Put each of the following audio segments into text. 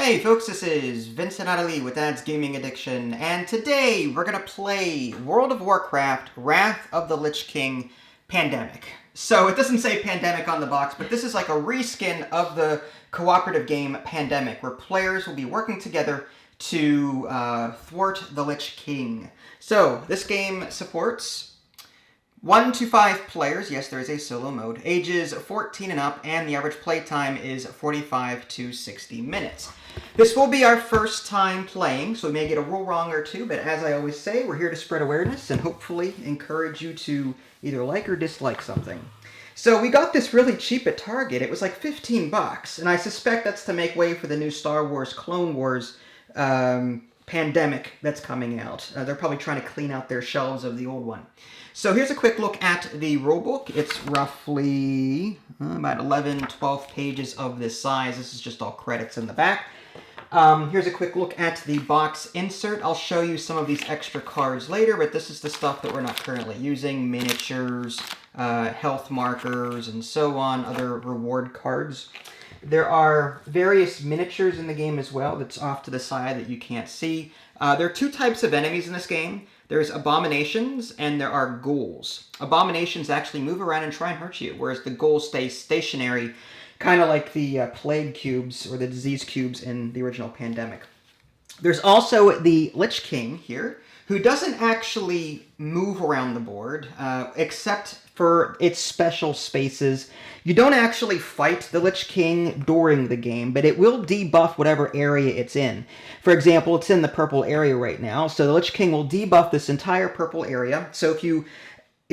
Hey folks, this is Vincent Adeli with Ad's Gaming Addiction, and today we're going to play World of Warcraft, Wrath of the Lich King Pandemic. So it doesn't say Pandemic on the box, but this is like a reskin of the cooperative game Pandemic, where players will be working together to thwart the Lich King. So this game supports 1 to 5 players, yes, there is a solo mode, ages 14 and up, and the average play time is 45 to 60 minutes. This will be our first time playing, so we may get a rule wrong or two, but as I always say, we're here to spread awareness and hopefully encourage you to either like or dislike something. So we got this really cheap at Target. It was like 15 bucks, and I suspect that's to make way for the new Star Wars Clone Wars Pandemic that's coming out. They're probably trying to clean out their shelves of the old one. So here's a quick look at the rulebook. It's roughly about 11, 12 pages of this size. This is just all credits in the back. Here's a quick look at the box insert. I'll show you some of these extra cards later, but this is the stuff that we're not currently using. Miniatures, health markers, and so on, other reward cards. There are various miniatures in the game as well that's off to the side that you can't see. There are two types of enemies in this game. There's Abominations and there are Ghouls. Abominations actually move around and try and hurt you, whereas the Ghouls stay stationary, kind of like the plague cubes or the disease cubes in the original Pandemic. There's also the Lich King here, who doesn't actually move around the board, except for its special spaces. You don't actually fight the Lich King during the game, but it will debuff whatever area it's in. For example, it's in the purple area right now, so the Lich King will debuff this entire purple area. So if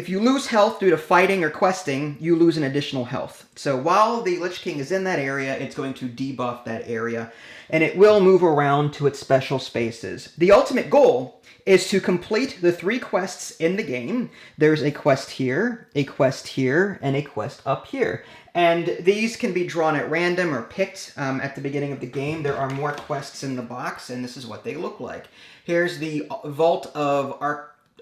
you lose health due to fighting or questing, you lose an additional health. So while the Lich King is in that area, it's going to debuff that area, and it will move around to its special spaces. The ultimate goal is to complete the 3 quests in the game. There's a quest here, and a quest up here. And these can be drawn at random or picked at the beginning of the game. There are more quests in the box, and this is what they look like. Here's the Vault of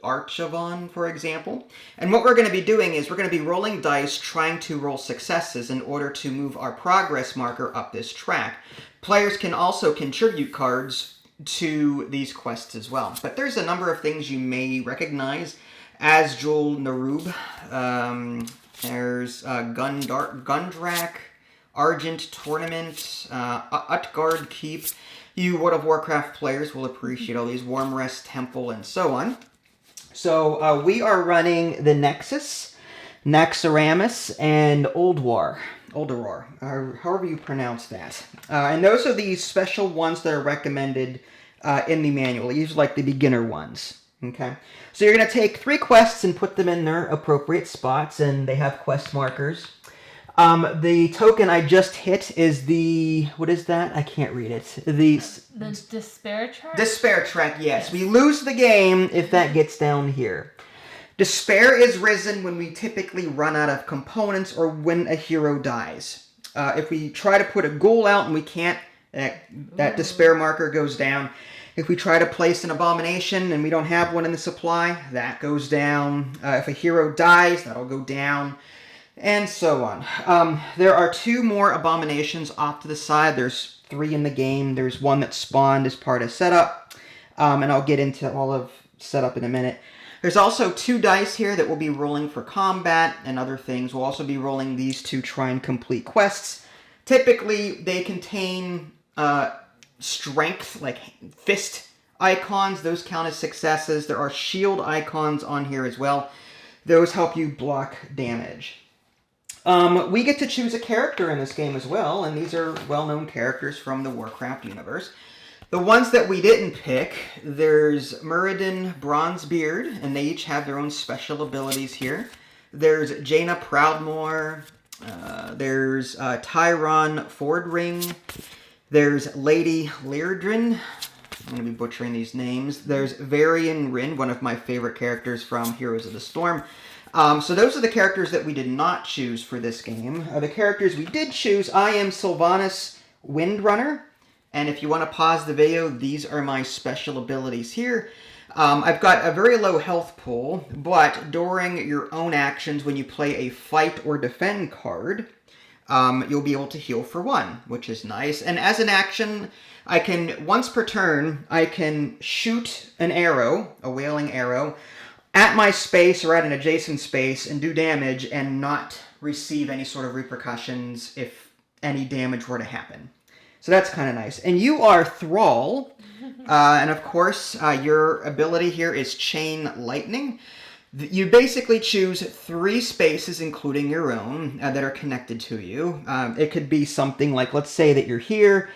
Archivon, for example. And what we're going to be doing is we're going to be rolling dice, trying to roll successes in order to move our progress marker up this track. Players can also contribute cards to these quests as well. But there's a number of things you may recognize. Azjul Narub, there's Gundrak, Argent Tournament, Utgard Keep. You World of Warcraft players will appreciate all these. Warmrest Temple, and so on. So we are running the Nexus, Naxxramas, and Ulduar, however you pronounce that. And those are the special ones that are recommended in the manual. These are like the beginner ones. Okay, so you're going to take 3 quests and put them in their appropriate spots, and they have quest markers. The token I just hit is the, what is that? I can't read it. The Despair Track? Despair Track, yes. We lose the game if that gets down here. Despair is risen when we typically run out of components or when a hero dies. If we try to put a ghoul out and we can't, that despair marker goes down. If we try to place an abomination and we don't have one in the supply, that goes down. If a hero dies, that'll go down, and so on. There are 2 more abominations off to the side. There's 3 in the game. There's one that spawned as part of setup, and I'll get into all of setup in a minute. There's also 2 dice here that we'll be rolling for combat and other things. We'll also be rolling these to try and complete quests. Typically, they contain strength, like fist icons. Those count as successes. There are shield icons on here as well. Those help you block damage. We get to choose a character in this game as well, and these are well-known characters from the Warcraft universe. The ones that we didn't pick, there's Muradin Bronzebeard, and they each have their own special abilities here. There's Jaina Proudmoore, there's Tyron Fordring, there's Lady Lyrdrin, I'm going to be butchering these names. There's Varian Rin, one of my favorite characters from Heroes of the Storm. So those are the characters that we did not choose for this game. The characters we did choose, I am Sylvanas Windrunner. And if you want to pause the video, these are my special abilities here. I've got a very low health pool, but during your own actions, when you play a fight or defend card, you'll be able to heal for 1, which is nice. And as an action, I can, once per turn, I can shoot an arrow, a wailing arrow, at my space or at an adjacent space and do damage and not receive any sort of repercussions if any damage were to happen. So that's kind of nice. And you are Thrall, and of course, your ability here is Chain Lightning. You basically choose 3 spaces, including your own, that are connected to you. It could be something like, let's say that you're here,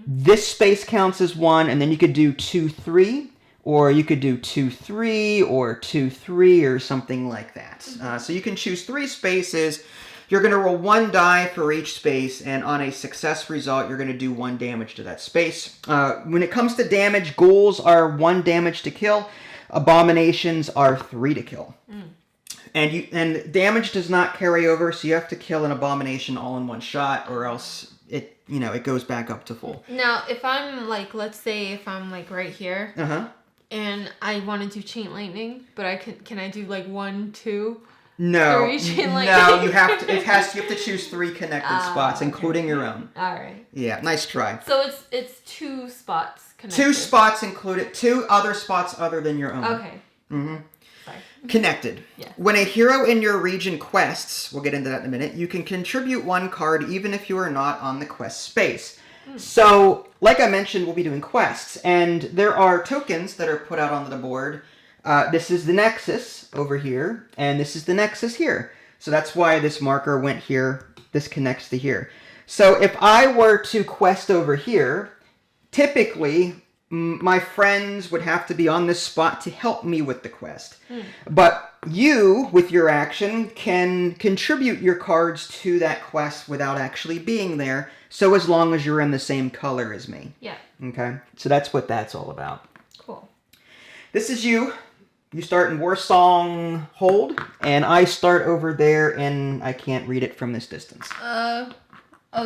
this space counts as 1, and then you could do 2, 3, or you could do 2, 3, or 2, 3, or something like that. So you can choose 3 spaces. You're going to roll 1 die for each space, and on a success result, you're going to do 1 damage to that space. When it comes to damage, ghouls are 1 damage to kill. Abominations are 3 to kill. And damage does not carry over, so you have to kill an abomination all in one shot, or else it goes back up to full. Now, if I'm like, let's say if I'm like right here, and I want to do chain lightning, but can I do like 1, 2? No, 3 chain lightning? No, you have to choose 3 connected spots, including your own. All right. Yeah, nice try. So it's 2 spots connected. 2 spots included, 2 other spots other than your own. Okay. Sorry. Connected. Yeah. When a hero in your region quests, we'll get into that in a minute, you can contribute 1 card even if you are not on the quest space. So, like I mentioned, we'll be doing quests, and there are tokens that are put out onto the board. This is the Nexus over here, and this is the Nexus here. So that's why this marker went here. This connects to here. So if I were to quest over here, typically my friends would have to be on this spot to help me with the quest. But you, with your action, can contribute your cards to that quest without actually being there, so as long as you're in the same color as me. Yeah. Okay? So that's what that's all about. Cool. This is you. You start in Warsong Hold, and I start over there, and I can't read it from this distance. Oh,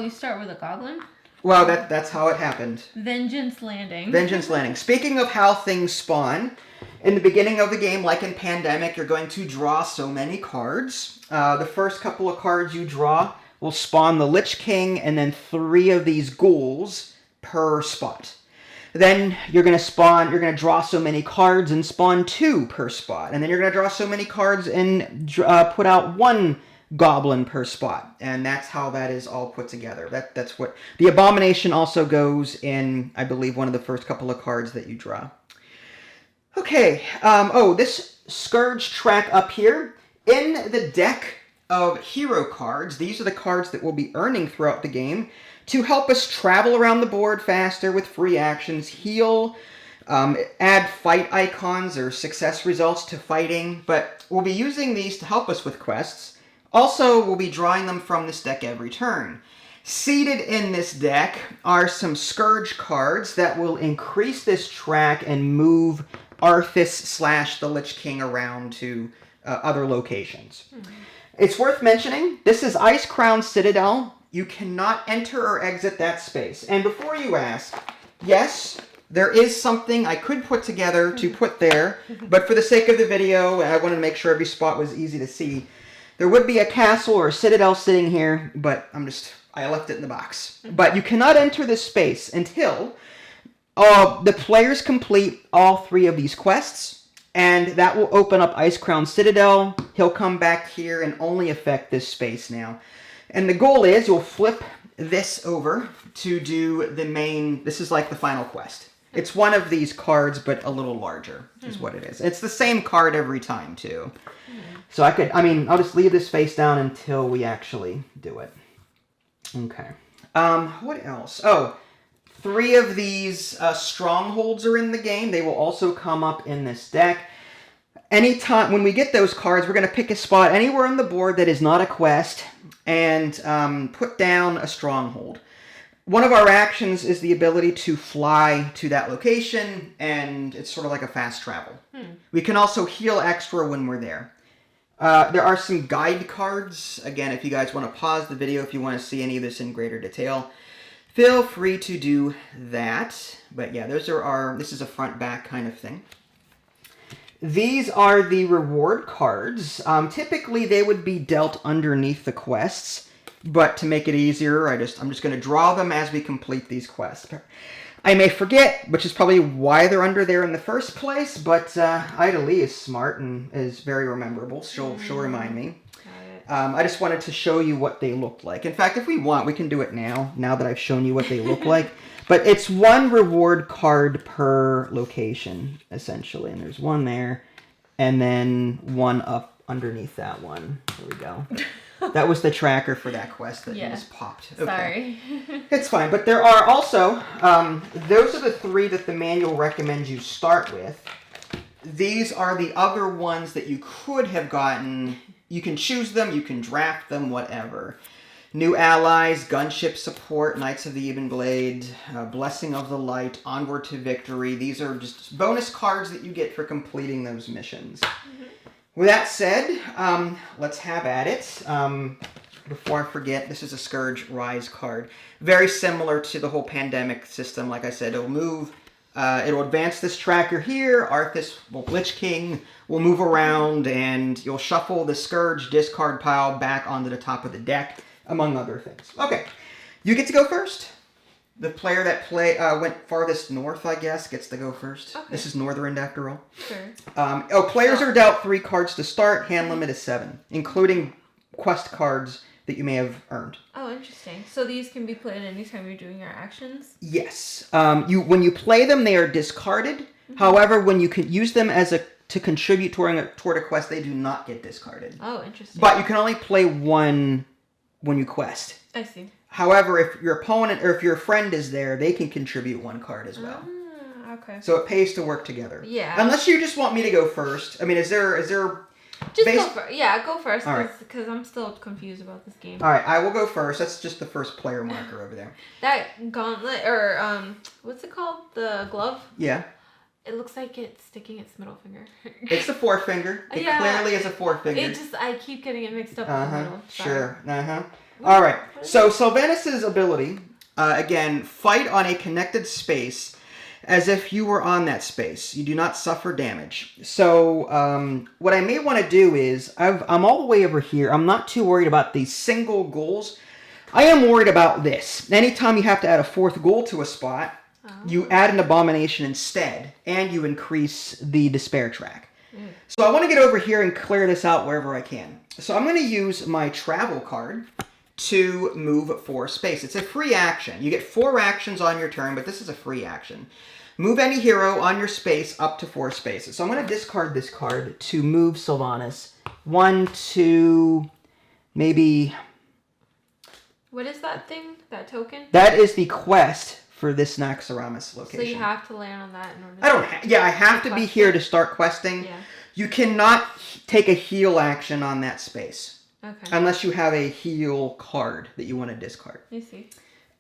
you start with a goblin? Well, that's how it happened. Vengeance Landing. Vengeance Landing. Speaking of how things spawn, in the beginning of the game, like in Pandemic, you're going to draw so many cards. The first couple of cards you draw will spawn the Lich King, and then 3 of these ghouls per spot. Then you're going to draw so many cards and spawn 2 per spot. And then you're going to draw so many cards and put out 1 goblin per spot. And that's how that is all put together. That's what... The Abomination also goes in, I believe, one of the first couple of cards that you draw. Okay. This Scourge track up here. In the deck of hero cards, these are the cards that we'll be earning throughout the game to help us travel around the board faster with free actions, heal, add fight icons or success results to fighting, but we'll be using these to help us with quests. Also, we'll be drawing them from this deck every turn. Seated in this deck are some Scourge cards that will increase this track and move Arthas / the Lich King around to other locations. It's worth mentioning, this is Icecrown Citadel. You cannot enter or exit that space. And before you ask, yes, there is something I could put together to put there, but for the sake of the video, I wanted to make sure every spot was easy to see. There would be a castle or a citadel sitting here, but I left it in the box. But you cannot enter this space until the players complete all 3 of these quests, and that will open up Icecrown Citadel. He'll come back here and only affect this space now. And the goal is you'll flip this over to do the main... This is like the final quest. It's one of these cards, but a little larger is what it is. It's the same card every time, too. So I'll just leave this face down until we actually do it. Okay. What else? 3 of these Strongholds are in the game. They will also come up in this deck. Anytime, when we get those cards, we're going to pick a spot anywhere on the board that is not a quest and put down a Stronghold. One of our actions is the ability to fly to that location, and it's sort of like a fast travel. We can also heal extra when we're there. There are some guide cards. Again, if you guys want to pause the video if you want to see any of this in greater detail, feel free to do that. But yeah, this is a front-back kind of thing. These are the reward cards. Typically, they would be dealt underneath the quests, but to make it easier, I'm just going to draw them as we complete these quests. I may forget, which is probably why they're under there in the first place, but Ida Lee is smart and is very rememberable. She'll remind me. I just wanted to show you what they look like. In fact, if we want, we can do it now that I've shown you what they look like. But it's one reward card per location, essentially. And there's one there, and then one up underneath that one. There we go. That was the tracker for that quest that just popped. Okay. Sorry. It's fine. But there are also, those are the 3 that the manual recommends you start with. These are the other ones that you could have gotten. You can choose them, you can draft them, whatever. New allies, gunship support, Knights of the Even Blade, Blessing of the Light, Onward to Victory. These are just bonus cards that you get for completing those missions. Mm-hmm. With that said, let's have at it. Before I forget, this is a Scourge Rise card. Very similar to the whole pandemic system. Like I said, it'll move. It'll advance this tracker here. Arthas, Lich King, will move around, and you'll shuffle the Scourge discard pile back onto the top of the deck, among other things. Okay, you get to go first. The player that went farthest north, I guess, gets to go first. Okay. This is Northern, after all. Sure. Players are dealt 3 cards to start. Hand limit is 7, including quest cards that you may have earned. Oh, interesting. So these can be played anytime you're doing your actions? Yes. When you play them, they are discarded. Mm-hmm. However, when you can use them to contribute toward a quest, they do not get discarded. Oh, interesting. But you can only play one when you quest. I see. However, if your opponent or if your friend is there, they can contribute 1 card as well. Okay. So it pays to work together. Yeah. Unless you just want me to go first. I mean, is there Just go first. Yeah, go first, because I'm still confused about this game. All right, I will go first. That's just the first player marker over there. That gauntlet, or what's it called? The glove? Yeah. It looks like it's sticking its middle finger. It's the forefinger. It clearly is a forefinger. I keep getting it mixed up with the middle. Sure. All right. So Sylvanas' ability, again, fight on a connected space as if you were on that space. You do not suffer damage. So what I may want to do is, I'm all the way over here. I'm not too worried about these single ghouls. I am worried about this. Anytime you have to add a 4th ghoul to a spot, you add an abomination instead, and you increase the despair track. So I want to get over here and clear this out wherever I can. So I'm going to use my travel card to move 4 space. It's a free action. You get 4 actions on your turn, but this is a free action. Move any hero on your space up to 4 spaces. So I'm going to discard this card to move Sylvanas 1, 2, maybe... What is that thing? That token? That is the quest for this Naxxramas location. So you have to land on that in order to... I have to be here to start questing. Yeah. You cannot take a heal action on that space. Okay. Unless you have a heal card that you want to discard. I see.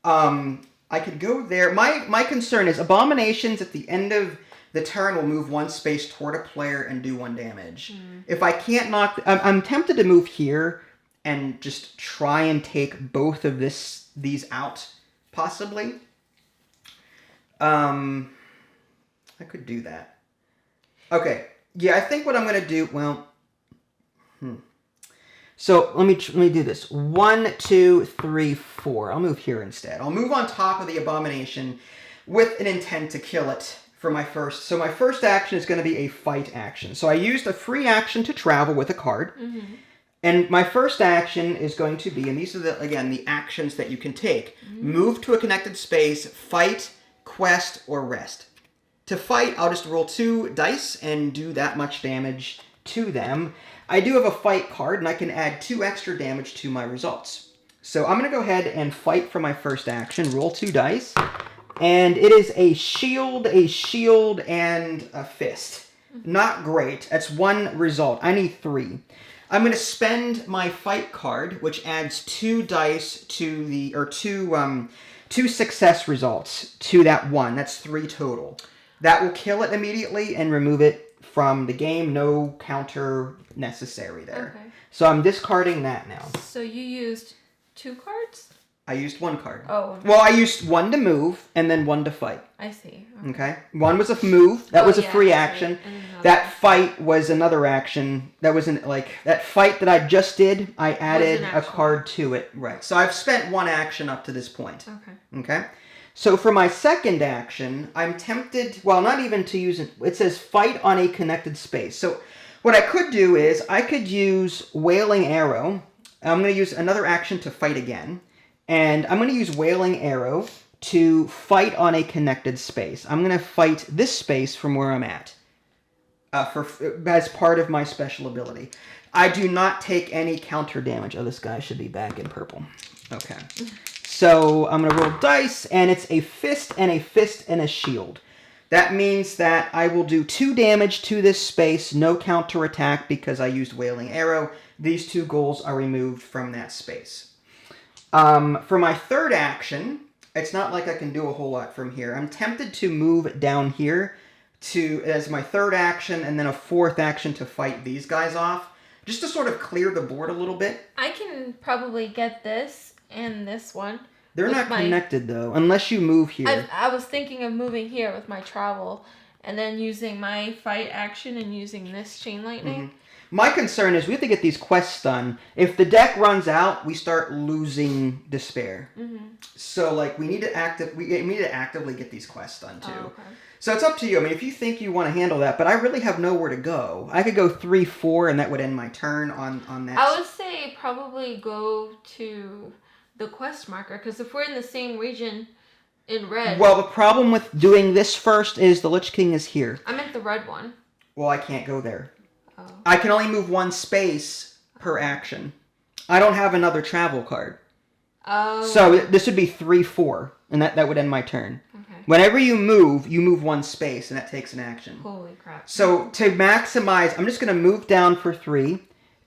I could go there. My concern is Abominations at the end of the turn will move 1 space toward a player and do 1 damage. If I can't knock... I'm tempted to move here and just try and take both of these out, possibly. I could do that. Okay. Yeah, I think what I'm going to do... Well... So let me do this. 1, 2, 3, 4. I'll move here instead. I'll move on top of the Abomination with an intent to kill it for my first. So my first action is going to be a fight action. So I used a free action to travel with a card. Mm-hmm. And my first action is going to be, and these are, the actions that you can take. Mm-hmm. Move to a connected space, fight, quest, or rest. To fight, I'll just roll 2 dice and do that much damage to them. I do have a fight card, and I can add 2 extra damage to my results. So I'm going to go ahead and fight for my first action. Roll 2 dice. And it is a shield, and a fist. Not great. That's 1 result. I need 3. I'm going to spend my fight card, which adds 2 dice to the... or 2 success results to that 1. That's 3 total. That will kill it immediately and remove it from the game. No counter necessary there. Okay. So I'm discarding that now. So you used 2 cards? I used 1 card. Oh. Well, I used 1 to move and then 1 to fight. I see. Okay. 1 was a move. That was a free action. That fight was another action. That wasn't that fight that I just did. I added a card to it. Right. So I've spent 1 action up to this point. Okay. Okay. So for my second action, I'm tempted, well, not even to use it. It says fight on a connected space. So what I could do is I could use Wailing Arrow. I'm going to use another action to fight again. And I'm going to use Wailing Arrow to fight on a connected space. I'm going to fight this space from where I'm at as part of my special ability. I do not take any counter damage. Oh, this guy should be back in purple. Okay. So I'm going to roll dice, and it's a fist and a fist and a shield. That means that I will do 2 damage to this space, no counter attack because I used Wailing Arrow. These 2 ghouls are removed from that space. For my third action, it's not like I can do a whole lot from here. I'm tempted to move down here as my third action, and then a fourth action to fight these guys off, just to sort of clear the board a little bit. I can probably get this and this one. They're not connected, though, unless you move here. I was thinking of moving here with my travel, and then using my fight action and using this chain lightning. Mm-hmm. My concern is we have to get these quests done. If the deck runs out, we start losing despair. Mm-hmm. So, like, we need to actively get these quests done, too. Oh, okay. So it's up to you. I mean, if you think you want to handle that, but I really have nowhere to go. I could go 3-4, and that would end my turn on that. I would say probably go to the quest marker, because if we're in the same region in red... Well, the problem with doing this first is the Lich King is here. I meant the red one. Well, I can't go there. Oh. I can only move 1 space per action. I don't have another travel card. Oh. So this would be 3-4, and that would end my turn. Okay. Whenever you move 1 space, and that takes an action. Holy crap. So to maximize, I'm just going to move down for 3,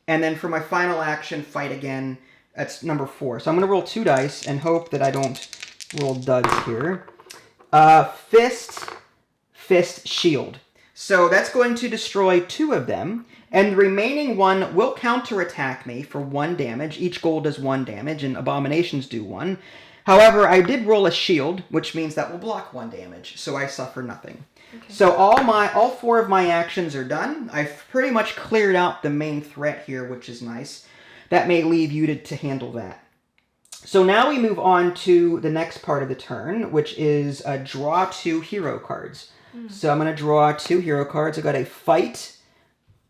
and then for my final action, fight again. That's number 4. So I'm going to roll 2 dice and hope that I don't roll duds here. Fist, shield. So that's going to destroy 2 of them, and the remaining 1 will counterattack me for 1 damage. Each ghoul does 1 damage, and Abominations do 1. However, I did roll a shield, which means that will block 1 damage, so I suffer nothing. Okay. So all 4 of my actions are done. I've pretty much cleared out the main threat here, which is nice. That may leave you to handle that. So now we move on to the next part of the turn, which is draw 2 hero cards. So I'm going to draw 2 hero cards. I got a fight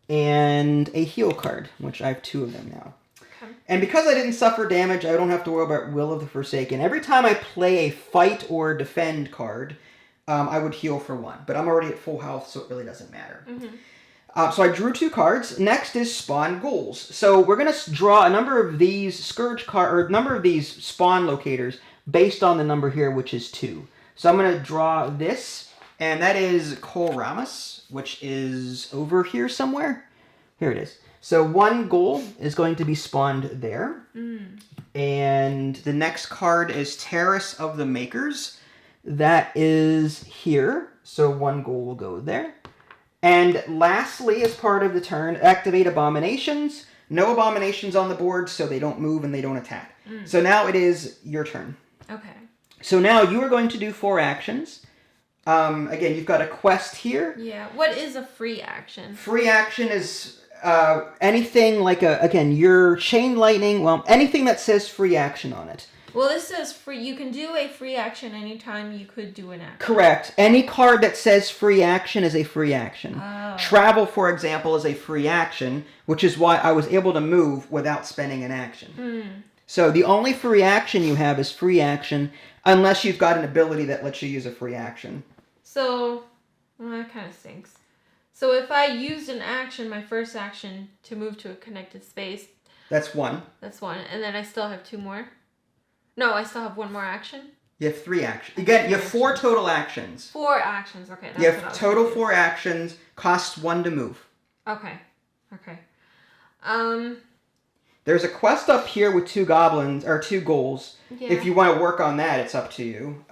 and a heal card, which I have 2 of them now. Okay. And because I didn't suffer damage, I don't have to worry about Will of the Forsaken. Every time I play a fight or defend card, I would heal for 1. But I'm already at full health, so it really doesn't matter. Mm-hmm. So I drew 2 cards. Next is spawn ghouls. So we're going to draw a number of these spawn locators based on the number here, which is 2. So I'm going to draw this. And that is Kolramas, which is over here somewhere. Here it is. So 1 ghoul is going to be spawned there. Mm. And the next card is Terrace of the Makers. That is here. So 1 ghoul will go there. And lastly, as part of the turn, activate Abominations. No Abominations on the board, so they don't move and they don't attack. Mm. So now it is your turn. Okay. So now you are going to do 4 actions. Again, you've got a quest here. Yeah. What is a free action? Free action is anything like your chain lightning. Well, anything that says free action on it. Well, this says free. You can do a free action anytime you could do an action. Correct. Any card that says free action is a free action. Oh. Travel, for example, is a free action, which is why I was able to move without spending an action. Mm. So the only free action you have is free action, unless you've got an ability that lets you use a free action. So, well, that kind of stinks. So if I used an action, my first action, to move to a connected space... That's 1. That's 1. And then I still have 2 more? No, I still have 1 more action? You have 3 actions. Again, you have 4 total actions. 4 actions, okay. You have total 4 actions, costs 1 to move. Okay. There's a quest up here with 2 goblins, or 2 ghouls. Yeah. If you want to work on that, it's up to you.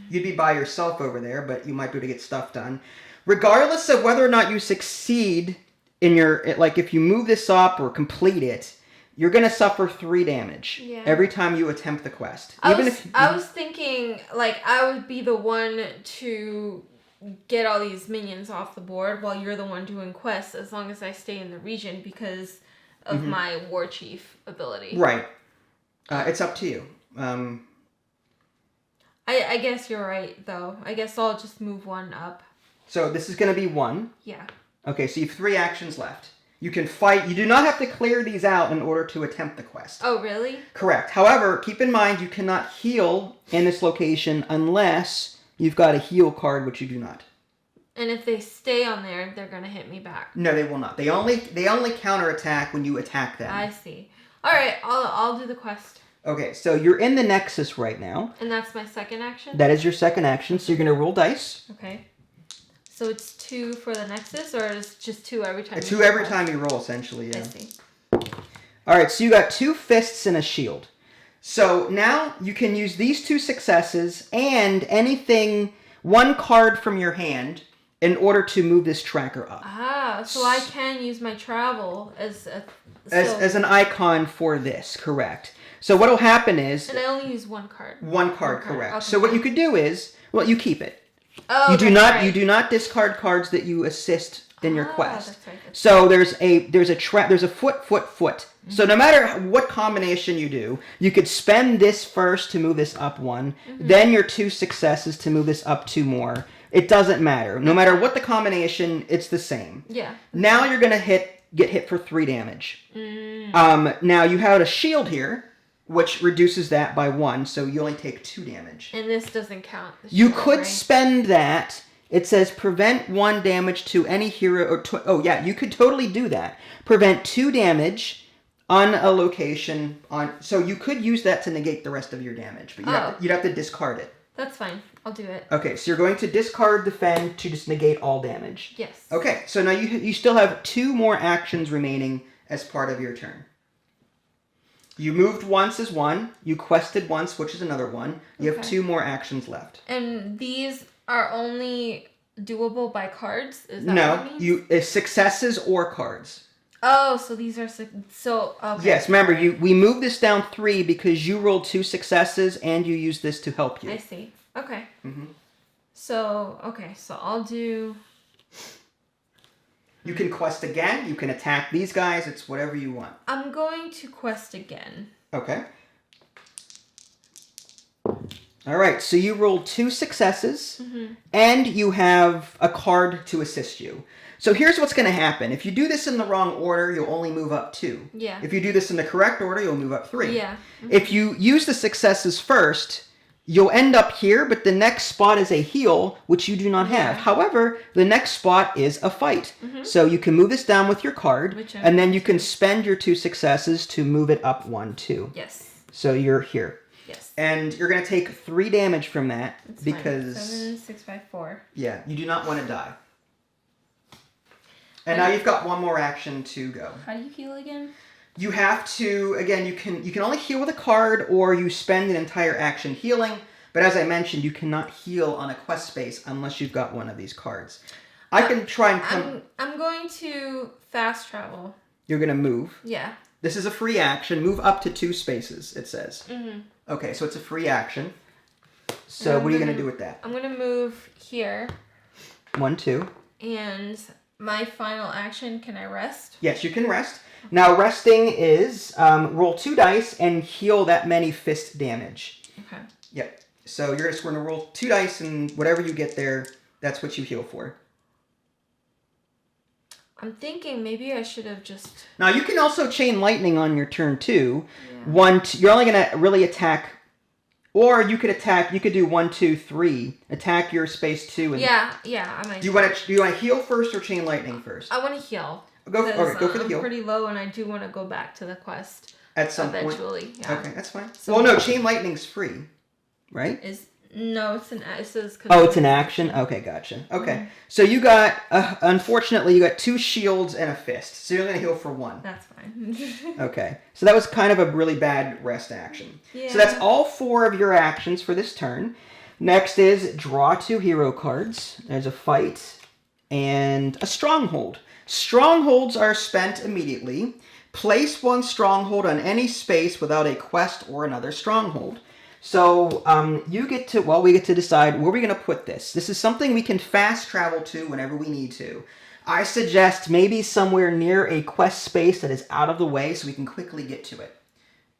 You'd be by yourself over there, but you might be able to get stuff done. Regardless of whether or not you succeed in your... Like, if you move this up or complete it, you're going to suffer 3 damage every time you attempt the quest. I was thinking, like, I would be the one to get all these minions off the board while you're the one doing quests, as long as I stay in the region, because of my War Chief ability. Right. It's up to you. I guess you're right, though. I guess I'll just move one up. So this is going to be 1. Yeah. Okay, so you have 3 actions left. You can fight. You do not have to clear these out in order to attempt the quest. Oh, really? Correct. However, keep in mind you cannot heal in this location unless you've got a heal card, which you do not. And if they stay on there, they're gonna hit me back. No, they will not. They only counterattack when you attack them. I see. All right, I'll do the quest. Okay, so you're in the Nexus right now. And that's my second action? That is your second action, so you're going to roll dice. Okay. So it's 2 for the Nexus, or is it just 2 every time? 2 every time you roll, essentially, yeah. I see. All right, so you got 2 fists and a shield. So now you can use these 2 successes and anything, 1 card from your hand, in order to move this tracker up. Ah, so I can use my travel as an icon for this, correct. So what'll happen is... And I only use 1 card. 1 card, correct. Okay. So what you could do is, well, you keep it. Oh, you do not right. You do not discard cards that you assist in your quest. That's right, that's so there's a foot. Mm-hmm. So no matter what combination you do, you could spend this first to move this up 1, then your 2 successes to move this up 2 more. It doesn't matter. No matter what the combination, it's the same. Yeah. Now you're gonna get hit for 3 damage. Now you have a shield here, which reduces that by 1, so you only take 2 damage. And this doesn't count. You could spend that. It says prevent 1 damage to any hero. You could totally do that. Prevent 2 damage on a location. So you could use that to negate the rest of your damage, but you'd have to discard it. That's fine. I'll do it. Okay, so you're going to discard defend to just negate all damage. Yes. Okay, so now you still have 2 more actions remaining as part of your turn. You moved once as 1. You quested once, which is another 1. You have 2 more actions left. And these are only doable by cards? Is that what it means? Successes or cards. Oh, so these are... okay. Yes, remember, we moved this down 3 because you rolled 2 successes and you used this to help you. I see. Okay. Mm-hmm. So I'll do... You can quest again. You can attack these guys. It's whatever you want. I'm going to quest again. Okay. All right. So you rolled 2 successes, and you have a card to assist you. So here's what's going to happen. If you do this in the wrong order, you'll only move up 2. Yeah. If you do this in the correct order, you'll move up 3. Yeah. If you use the successes first, you'll end up here, but the next spot is a heal, which you do not have. However, the next spot is a fight. So you can move this down with your card, and then you can spend your 2 successes to move it up 1, 2. Yes. So you're here. Yes. And you're going to take 3 damage from that. That's because... fine. 7, 6, 5, 4. Yeah, you do not want to die. And now you've got 1 more action to go. How do you heal again? You have to, again, you can only heal with a card, or you spend an entire action healing. But as I mentioned, you cannot heal on a quest space unless you've got one of these cards. I can try and come... I'm going to fast travel. You're going to move. Yeah. This is a free action. Move up to 2 spaces, it says. Okay, so it's a free action. So what are you going to do with that? I'm going to move here. 1, 2. And my final action, can I rest? Yes, you can rest. Now, resting is roll 2 dice and heal that many fist damage. Okay. Yep. So you're just going to roll 2 dice, and whatever you get there, that's what you heal for. I'm thinking maybe I should have just... Now, you can also chain lightning on your turn, too. Yeah. You're only going to really attack... Or you could do 1, 2, 3. Attack your space 2. And yeah, I might. Do you want to heal first or chain lightning first? I want to heal. Go for the heal. I'm pretty low, and I do want to go back to the quest at some point. Eventually, yeah. Okay, that's fine. So, well, no, chain lightning's free, right? It says. It's an action. Okay, gotcha. Okay, so you got unfortunately you got 2 shields and a fist, so you're gonna heal for 1. That's fine. Okay, so that was kind of a really bad rest action. Yeah. So that's all 4 of your actions for this turn. Next is draw 2 hero cards. There's a fight and a stronghold. Strongholds are spent immediately. Place 1 stronghold on any space without a quest or another stronghold. So we get to decide where we're going to put this. This is something we can fast travel to whenever we need to. I suggest maybe somewhere near a quest space that is out of the way so we can quickly get to it.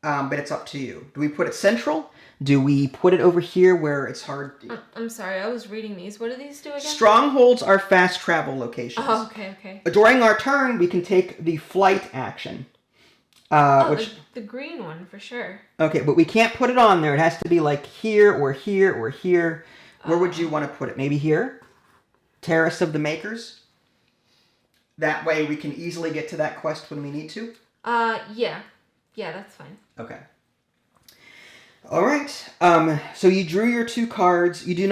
But it's up to you. Do we put it central? Do we put it over here where it's hard? I'm sorry, I was reading these. What do these do again? Strongholds are fast travel locations. Oh, okay. During our turn, we can take the flight action. The green one, for sure. Okay, but we can't put it on there. It has to be like here or here or here. Where would you want to put it? Maybe here? Terrace of the Makers? That way we can easily get to that quest when we need to? Yeah. Yeah, that's fine. Okay. All right. So you drew your 2 cards. You do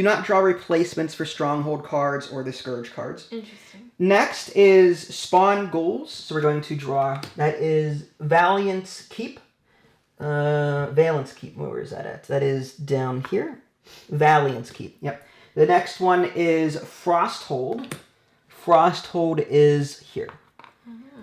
not draw replacements for Stronghold cards or the Scourge cards. Interesting. Next is Spawn Ghouls. So we're going to draw. That is Valiant's Keep. Valence Keep. Where is that at? That is down here. Valiant's Keep. Yep. The next one is Frosthold. Frosthold is here.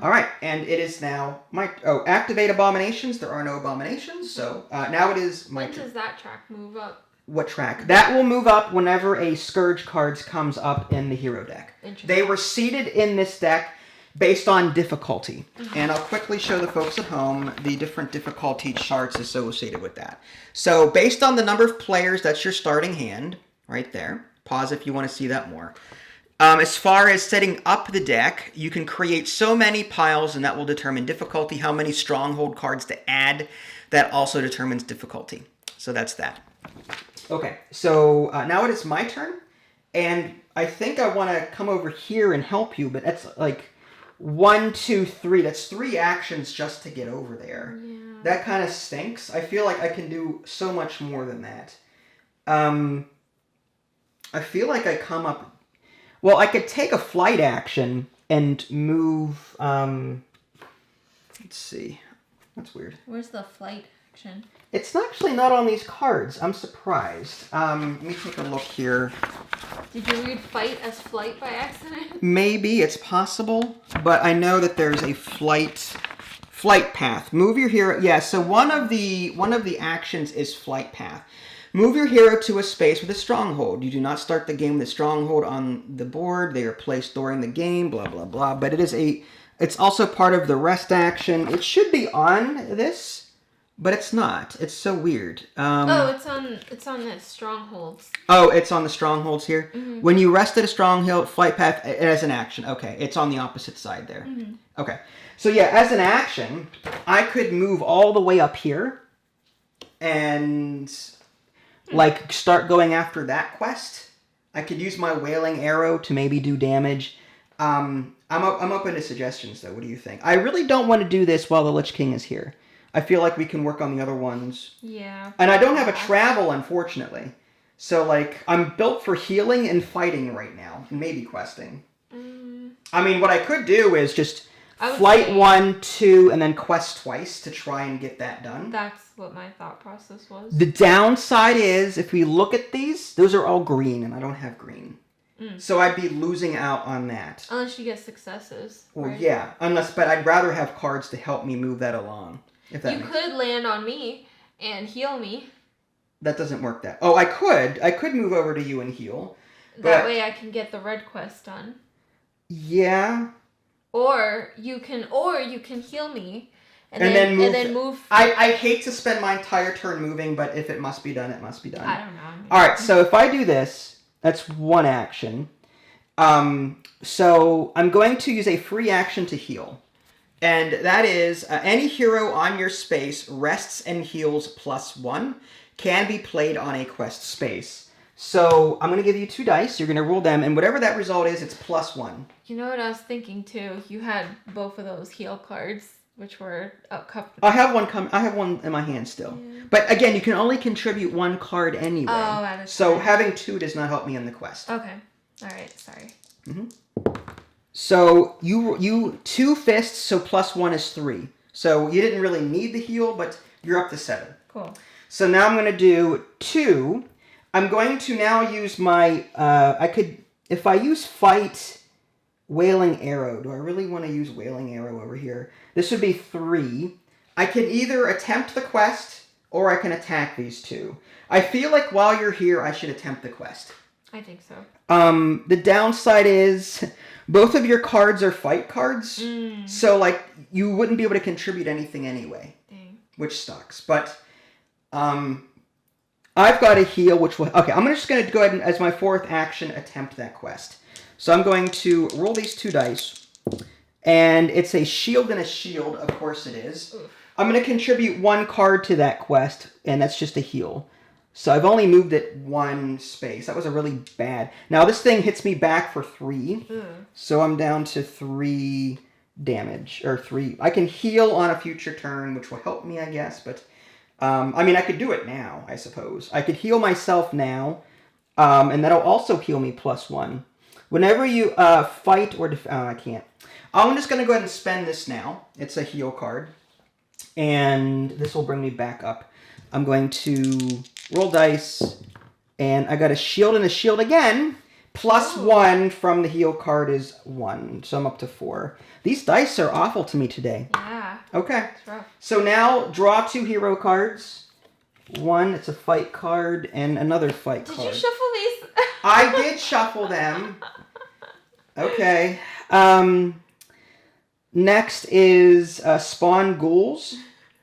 All right, and it is now my... Oh, activate Abominations. There are no Abominations, so now it is my turn. When does that track move up? What track? That will move up whenever a Scourge cards comes up in the hero deck. They were seeded in this deck based on difficulty. And I'll quickly show the folks at home the different difficulty charts associated with that. So based on the number of players, that's your starting hand, right there. Pause if you want to see that more. As far as setting up the deck, you can create so many piles, and that will determine difficulty. How many Stronghold cards to add, that also determines difficulty. So that's that. Okay, so now it is my turn, and I think I want to come over here and help you, but that's like 1, 2, 3. That's 3 actions just to get over there. Yeah. That kind of stinks. I feel like I can do so much more than that. I feel like I come up... Well, I could take a flight action and move... let's see. That's weird. Where's the flight action? It's actually not on these cards. I'm surprised. Let me take a look here. Did you read fight as flight by accident? Maybe. It's possible. But I know that there's a flight path. Move your hero... Yeah, so one of the actions is flight path. Move your hero to a space with a Stronghold. You do not start the game with a Stronghold on the board. They are placed during the game, blah, blah, blah. But it's also part of the rest action. It should be on this, but it's not. It's so weird. It's on the Strongholds. Oh, it's on the Strongholds here? Mm-hmm. When you rest at a Stronghold, flight path, it has an action. Okay, it's on the opposite side there. Mm-hmm. Okay. So yeah, as an action, I could move all the way up here and... like, start going after that quest. I could use my Wailing Arrow to maybe do damage. I'm open to suggestions, though. What do you think? I really don't want to do this while the Lich King is here. I feel like we can work on the other ones. Yeah. And I don't have a travel, unfortunately. So, like, I'm built for healing and fighting right now. And maybe questing. I mean, what I could do is just... Flight 1, 2, and then quest twice to try and get that done. That's what my thought process was. The downside is, if we look at these, those are all green, and I don't have green. So I'd be losing out on that. Unless you get successes. Well, right? yeah. But I'd rather have cards to help me move that along. If that you could land on me and heal me. That doesn't work that... Oh, I could. I could move over to you and heal. That way I can get the red quest done. Yeah... Or you can heal me and then move. I hate to spend my entire turn moving, but if it must be done, it must be done. I don't know. Alright, so if I do this, that's one action. So I'm going to use a free action to heal. And that is, any hero on your space rests and heals +1, can be played on a quest space. So I'm going to give you 2 dice. You're going to roll them, and whatever that result is, it's +1. You know what I was thinking too? You had both of those heal cards, which were cupped. I have one in my hand still. Yeah. But again, you can only contribute 1 card anyway. Oh, that is so having 2 does not help me in the quest. Okay. All right. Sorry. Mm-hmm. So you 2 fists, so +1 is 3. So you didn't really need the heal, but you're up to 7. Cool. So now I'm going to do 2. I'm going to now use my, if I use Fight Wailing Arrow, do I really want to use Wailing Arrow over here? This would be 3. I can either attempt the quest, or I can attack these 2. I feel like while you're here, I should attempt the quest. I think so. The downside is, both of your cards are fight cards, so, like, you wouldn't be able to contribute anything anyway. Dang. Which sucks, but I've got a heal, which will... Okay, I'm just going to go ahead and, as my fourth action, attempt that quest. So I'm going to roll these 2 dice. And it's a shield and a shield. Of course it is. Oof. I'm going to contribute 1 card to that quest, and that's just a heal. So I've only moved it 1 space. That was a really bad... Now, this thing hits me back for 3. So I'm down to 3 damage. Or 3... I can heal on a future turn, which will help me, I guess, but... I mean, I could do it now, I suppose. I could heal myself now, and that'll also heal me +1. Whenever you fight or... I can't. I'm just going to go ahead and spend this now. It's a heal card. And this will bring me back up. I'm going to roll dice, and I got a shield and a shield again. +1 from the heal card is 1, so I'm up to 4. These dice are awful to me today. Yeah. Okay. It's rough. So now, draw 2 hero cards. 1, it's a fight card, and another fight card. Did you shuffle these? I did shuffle them. Okay. Next is Spawn Ghouls.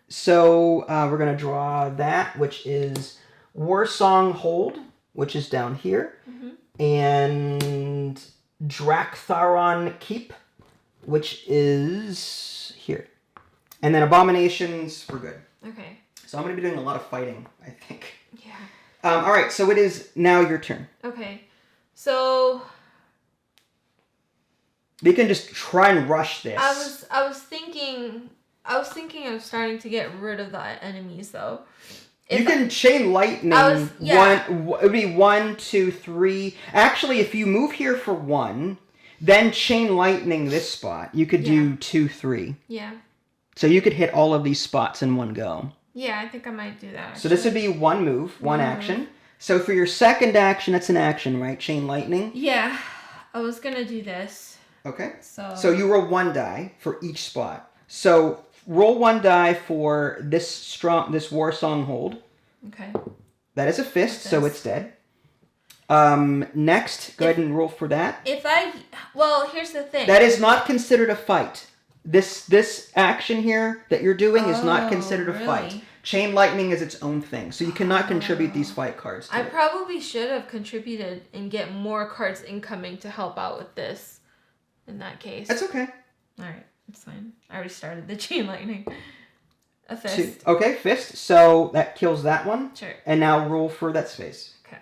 So we're going to draw that, which is Stronghold, which is down here. And Drak'Tharon Keep, which is here. And then Abominations, we're good. Okay. So I'm going to be doing a lot of fighting, I think. Yeah. All right, so it is now your turn. Okay. So... We can just try and rush this. I was thinking of starting to get rid of the enemies, though. You can chain lightning. It would be 1, 2, 3. Actually, if you move here for 1, then chain lightning this spot, you could do 2, 3. Yeah. So you could hit all of these spots in one go. Yeah, I think I might do that. Actually. So this would be 1 move, 1 action. So for your second action, that's an action, right? Chain lightning. Yeah, I was gonna do this. Okay. So you roll 1 die for each spot. So roll 1 die for this War Stronghold. Okay. That is a fist, so it's dead. Next, go ahead and roll for that. Well, here's the thing. That is not considered a fight. This action here that you're doing is not considered a fight. Chain lightning is its own thing, so you cannot contribute these fight cards to it. Probably should have contributed and get more cards incoming to help out with this. In that case. That's okay. All right, it's fine. I already started the chain lightning. A fist. Okay, fist. So that kills that one. Sure. And now roll for that space. Okay.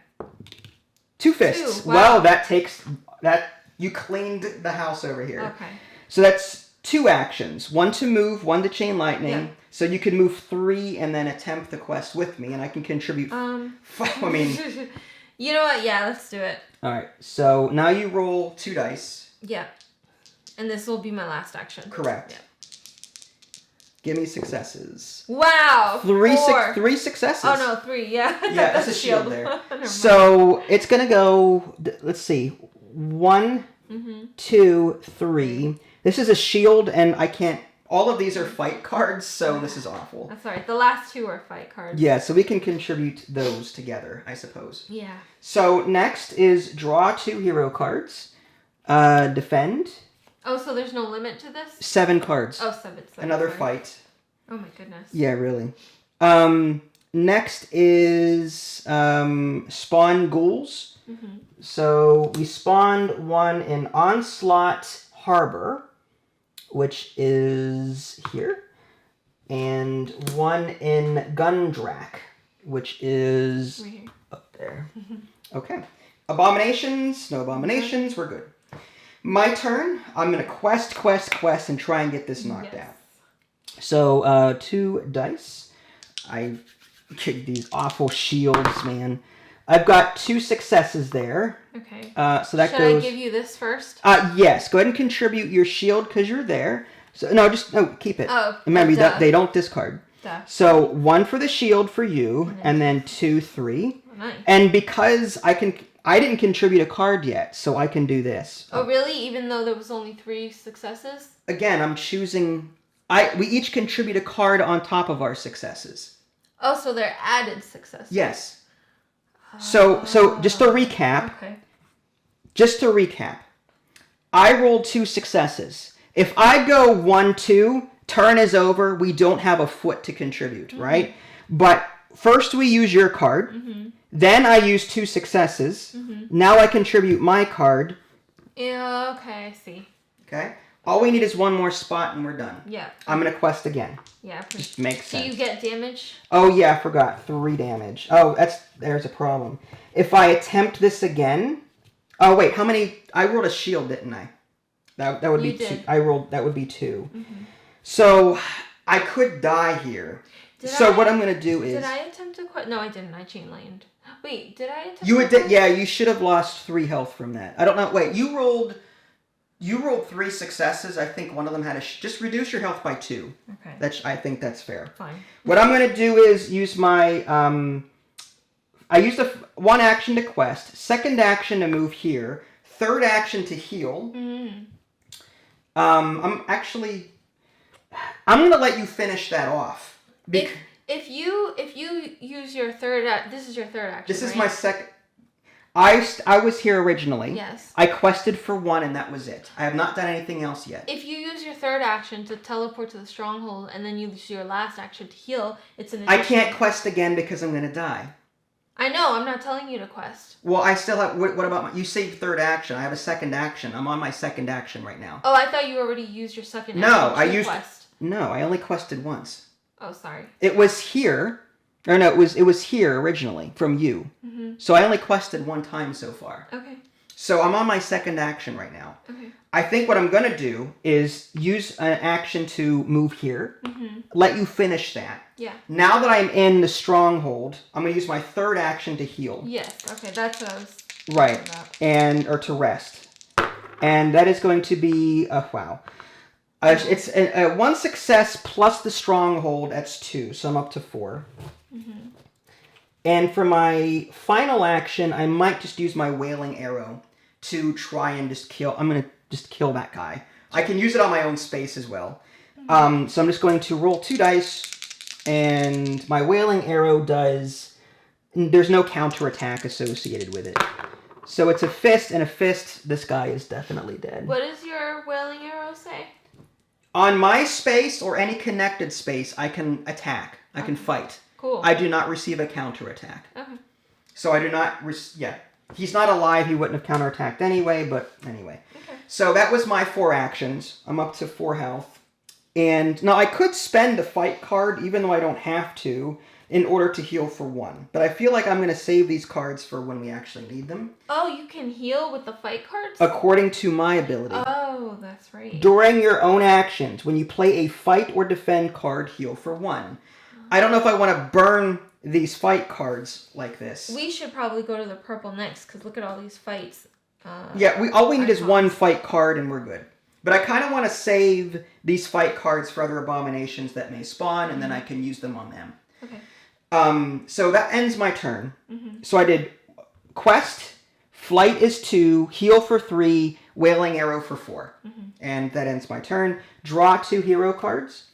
2 fists. 2. Wow. Well, that takes that. You cleaned the house over here. Okay. So that's 2 actions. 1 to move, 1 to chain lightning. Yeah. So you can move 3 and then attempt the quest with me, and I can contribute. I mean. You know what? Yeah, let's do it. All right. So now you roll 2 dice. Yeah. And this will be my last action. Correct. Yeah. Give me successes. Wow. 3 successes. Oh no, 3. Yeah. Yeah, that's a shield there. So it's gonna go. Let's see. 1, 2, 3. This is a shield, and I can't. All of these are fight cards, so this is awful. That's all right. The last 2 are fight cards. Yeah, so we can contribute those together, I suppose. Yeah. So next is draw 2 hero cards. Defend. Oh, so there's no limit to this? 7 cards. Oh, 7. Another fight. Oh my goodness. Yeah, really. Next is spawn ghouls. So we spawned 1 in Onslaught Harbor, which is here, and 1 in Gundrak, which is right here. Up there. Okay. Abominations. No abominations. We're good. My turn. I'm going to quest, and try and get this knocked out. So, 2 dice. I kicked these awful shields, man. I've got 2 successes there. Okay. So that Should goes... I give you this first? Yes. Go ahead and contribute your shield because you're there. So keep it. Oh, remember that they don't discard. Duh. So 1 for the shield for you, and then 2, 3. Oh, nice. And because I didn't contribute a card yet, so I can do this. Oh, really? Even though there was only 3 successes? Again, I'm choosing... We each contribute a card on top of our successes. Oh, so they're added successes. Yes. So just to recap. Okay. Just to recap. I rolled 2 successes. If I go 1, 2, turn is over, we don't have a foot to contribute, right? But first we use your card. Mm-hmm. Then I use 2 successes. Mm-hmm. Now I contribute my card. Yeah, okay, I see. Okay. All we need is 1 more spot and we're done. Yeah. I'm going to quest again. Yeah. Just makes sense. Do you get damage? Oh, yeah, I forgot. 3 damage. Oh, there's a problem. If I attempt this again... Oh, wait, how many... I rolled a shield, didn't I? That would be 2. That would be 2. Mm-hmm. So, I could die here. What I'm going to do is... Did I attempt to quest? No, I didn't. I chain land. Wait, did I attempt You to quest? Yeah, you should have lost 3 health from that. I don't know. Wait, you rolled 3 successes. I think one of them had a... Just reduce your health by 2. Okay. I think that's fair. Fine. What I'm going to do is use my... I used 1 action to quest, 2nd action to move here, 3rd action to heal. Mm-hmm. I'm going to let you finish that off. If you use your third, this is your third action. This is right? my second. I was here originally. Yes. I quested for 1 and that was it. I have not done anything else yet. If you use your third action to teleport to the stronghold and then you use your last action to heal, it's an additional... I can't quest again because I'm going to die. I know, I'm not telling you to quest. Well, I still have... What about you saved 3rd action. I have a 2nd action. I'm on my 2nd action right now. Oh, I thought you already used your 2nd action to quest. No, I only quested once. Oh, sorry. It was here... Or no, it was here originally from you. Mm-hmm. So I only quested 1 time so far. Okay. So I'm on my 2nd action right now. Okay. I think what I'm going to do is use an action to move here. Mm-hmm. Let you finish that. Yeah. Now that I'm in the stronghold, I'm going to use my 3rd action to heal. Yes. Okay, that's what I was right. about. Or to rest. And that is going to be... wow. It's a 1 success plus the stronghold. That's 2. So I'm up to 4. Mm-hmm. And for my final action, I might just use my wailing arrow to try and just kill... I'm going to just kill that guy. I can use it on my own space as well. Mm-hmm. So I'm just going to roll 2 dice, and my wailing arrow does... There's no counterattack associated with it. So it's a fist, and a fist, this guy is definitely dead. What does your wailing arrow say? On my space, or any connected space, I can attack. I can fight. Cool. I do not receive a counterattack. Okay. So I do not... He's not alive. He wouldn't have counterattacked anyway, but anyway. Okay. So that was my 4 actions. I'm up to 4 health. And now I could spend the fight card, even though I don't have to, in order to heal for 1. But I feel like I'm going to save these cards for when we actually need them. Oh, you can heal with the fight cards? According to my ability. Oh, that's right. During your own actions, when you play a fight or defend card, heal for 1. I don't know if I want to burn these fight cards like this. We should probably go to the purple next, because look at all these fights. All we need is 1 fight card and we're good. But I kind of want to save these fight cards for other abominations that may spawn, and then I can use them on them. Okay. So that ends my turn. Mm-hmm. So I did quest, flight is 2, heal for 3, wailing arrow for 4. Mm-hmm. And that ends my turn. Draw 2 hero cards.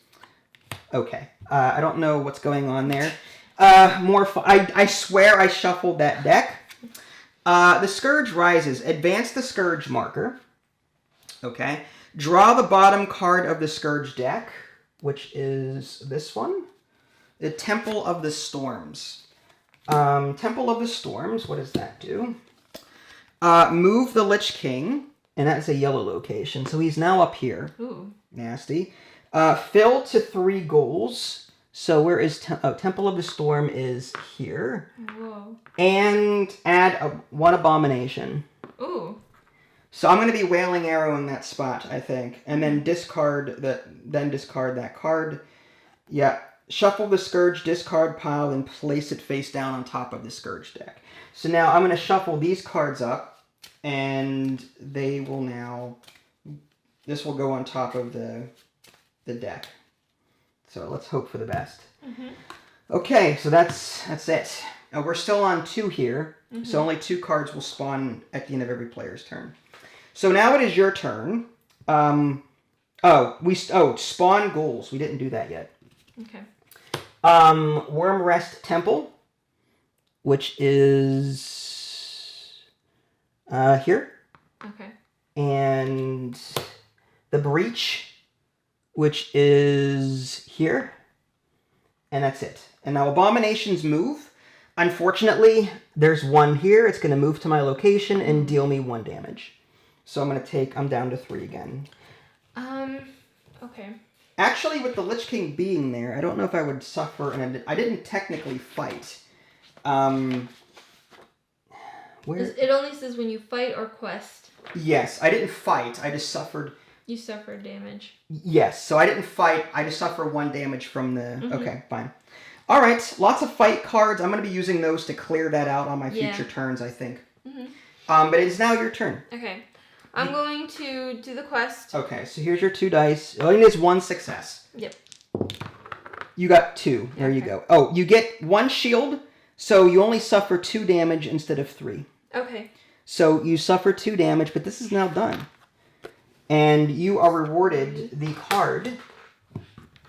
Okay. I don't know what's going on there. I swear I shuffled that deck. The Scourge rises. Advance the Scourge marker. Okay. Draw the bottom card of the Scourge deck, which is this one. The Temple of the Storms. Temple of the Storms, what does that do? Move the Lich King, and that's a yellow location, so he's now up here. Ooh. Nasty. Fill to 3 Ghouls. So where is... Temple of the Storm is here. Whoa. And add 1 Abomination. Ooh. So I'm going to be Wailing Arrow in that spot, I think. And then discard that card. Yeah. Shuffle the Scourge discard pile and place it face down on top of the Scourge deck. So now I'm going to shuffle these cards up. And they will now... This will go on top of the deck. So let's hope for the best. Mm-hmm. Okay, so that's it. We're still on 2 here, mm-hmm. So only 2 cards will spawn at the end of every player's turn. So now it is your turn. Spawn Ghouls. We didn't do that yet. Okay. Worm Rest Temple, which is here. Okay. And the Breach, which is here. And that's it. And now Abominations move. Unfortunately, there's one here. It's going to move to my location and deal me 1 damage. So I'm down to 3 again. Okay. Actually, with the Lich King being there, I don't know if I would suffer, and I didn't technically fight. Where? It only says when you fight or quest. Yes, I didn't fight. I just suffered. You suffered damage. Yes, so I didn't fight. I just suffer 1 damage from the... Okay, fine. All right, lots of fight cards. I'm going to be using those to clear that out on my future turns, I think. But it is now your turn. Okay. I'm going to do the quest. Okay, so here's your 2 dice. All you need is 1 success. Yep. You got 2. There you go. Oh, you get 1 shield, so you only suffer 2 damage instead of 3. Okay. So you suffer 2 damage, but this is now done. And you are rewarded the card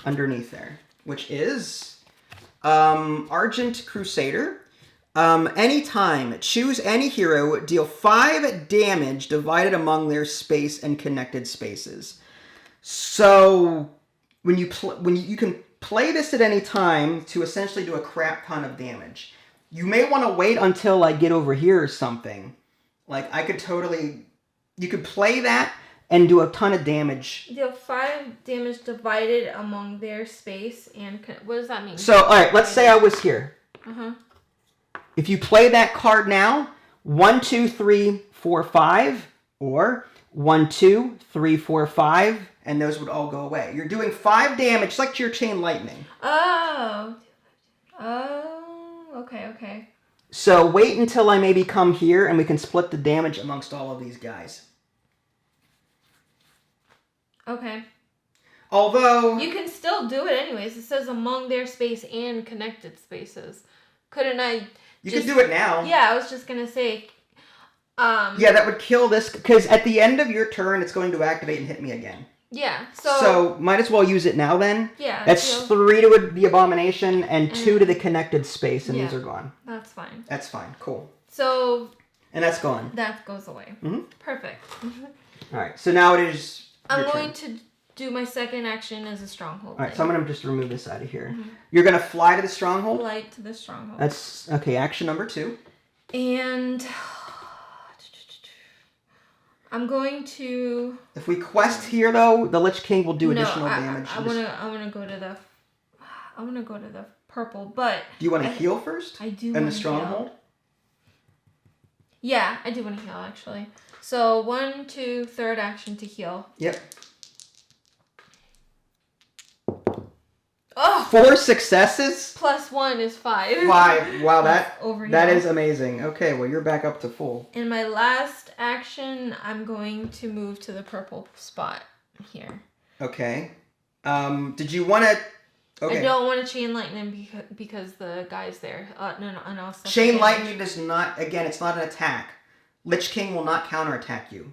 underneath there, which is Argent Crusader. Anytime, choose any hero, deal 5 damage divided among their space and connected spaces. So when you can play this at any time to essentially do a crap ton of damage. You may want to wait until I get over here or something. Like, you could play that and do a ton of damage. Deal 5 damage divided among their space and... What does that mean? So, alright, let's say I was here. If you play that card now, 1, 2, 3, 4, 5, or 1, 2, 3, 4, 5, and those would all go away. You're doing 5 damage, like your Chain Lightning. Oh, okay. So wait until I maybe come here and we can split the damage amongst all of these guys. Okay. Although... You can still do it anyways. It says among their space and connected spaces. Couldn't I... You can do it now. Yeah, I was just going to say... Yeah, that would kill this, because at the end of your turn, it's going to activate and hit me again. Yeah, so might as well use it now then. Yeah. That's 3 to the Abomination and 2 to the connected space, and these are gone. That's fine. That's fine. Cool. So... And that's gone. That goes away. Perfect. Alright, so now it is I'm going to do my second action as a Stronghold. Alright, so I'm going to just remove this out of here. You're going to fly to the Stronghold? Fly to the Stronghold. That's... Okay, action number 2. And... I'm going to... If we quest here, though, the Lich King will do additional damage. I want to go to the... I want to go to the purple, but... Do you want to heal first? I do want to heal. In the Stronghold? Yeah, I do want to heal, actually. So, 1, 2, third action to heal. Yep. Oh! 4 successes? Plus 1 is 5. 5. Wow, that overheal. is amazing. Okay, well, you're back up to full. In my last action, I'm going to move to the purple spot here. Okay. Did you want to... Okay. I don't want to Chain Lightning because the guy's there. No. Chain Lightning does not... Again, it's not an attack. Lich King will not counterattack you.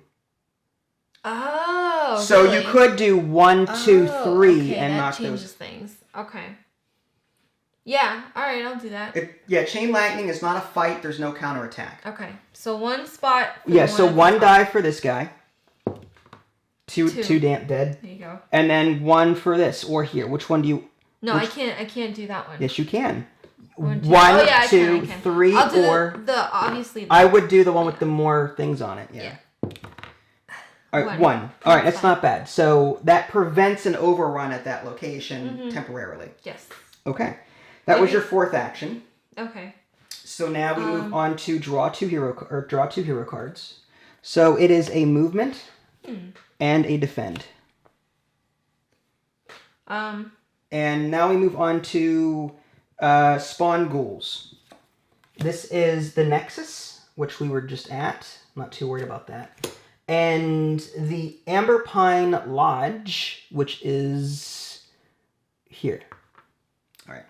Oh, so really? You could do 1, 2, 3 and knock those. That changes things. Okay. Yeah, alright, I'll do that. Chain Lightning is not a fight. There's no counterattack. Okay, so 1 spot. So 1 die for this guy. 2 dead. There you go. And then 1 for this, or here. Which one do you... No, I can't do that one. Yes, you can. 1, I 2, can. 3, I'll do or... obviously... I would do the one with the more things on it, yeah. Alright, 1. Alright, that's not bad. So that prevents an overrun at that location temporarily. Yes. Okay. That was your 4th action. Okay. So now we move on to draw 2 hero cards. So it is a movement and a defend. And now we move on to spawn ghouls. This is the Nexus, which we were just at. I'm not too worried about that. And the Amber Pine Lodge, which is here. All right.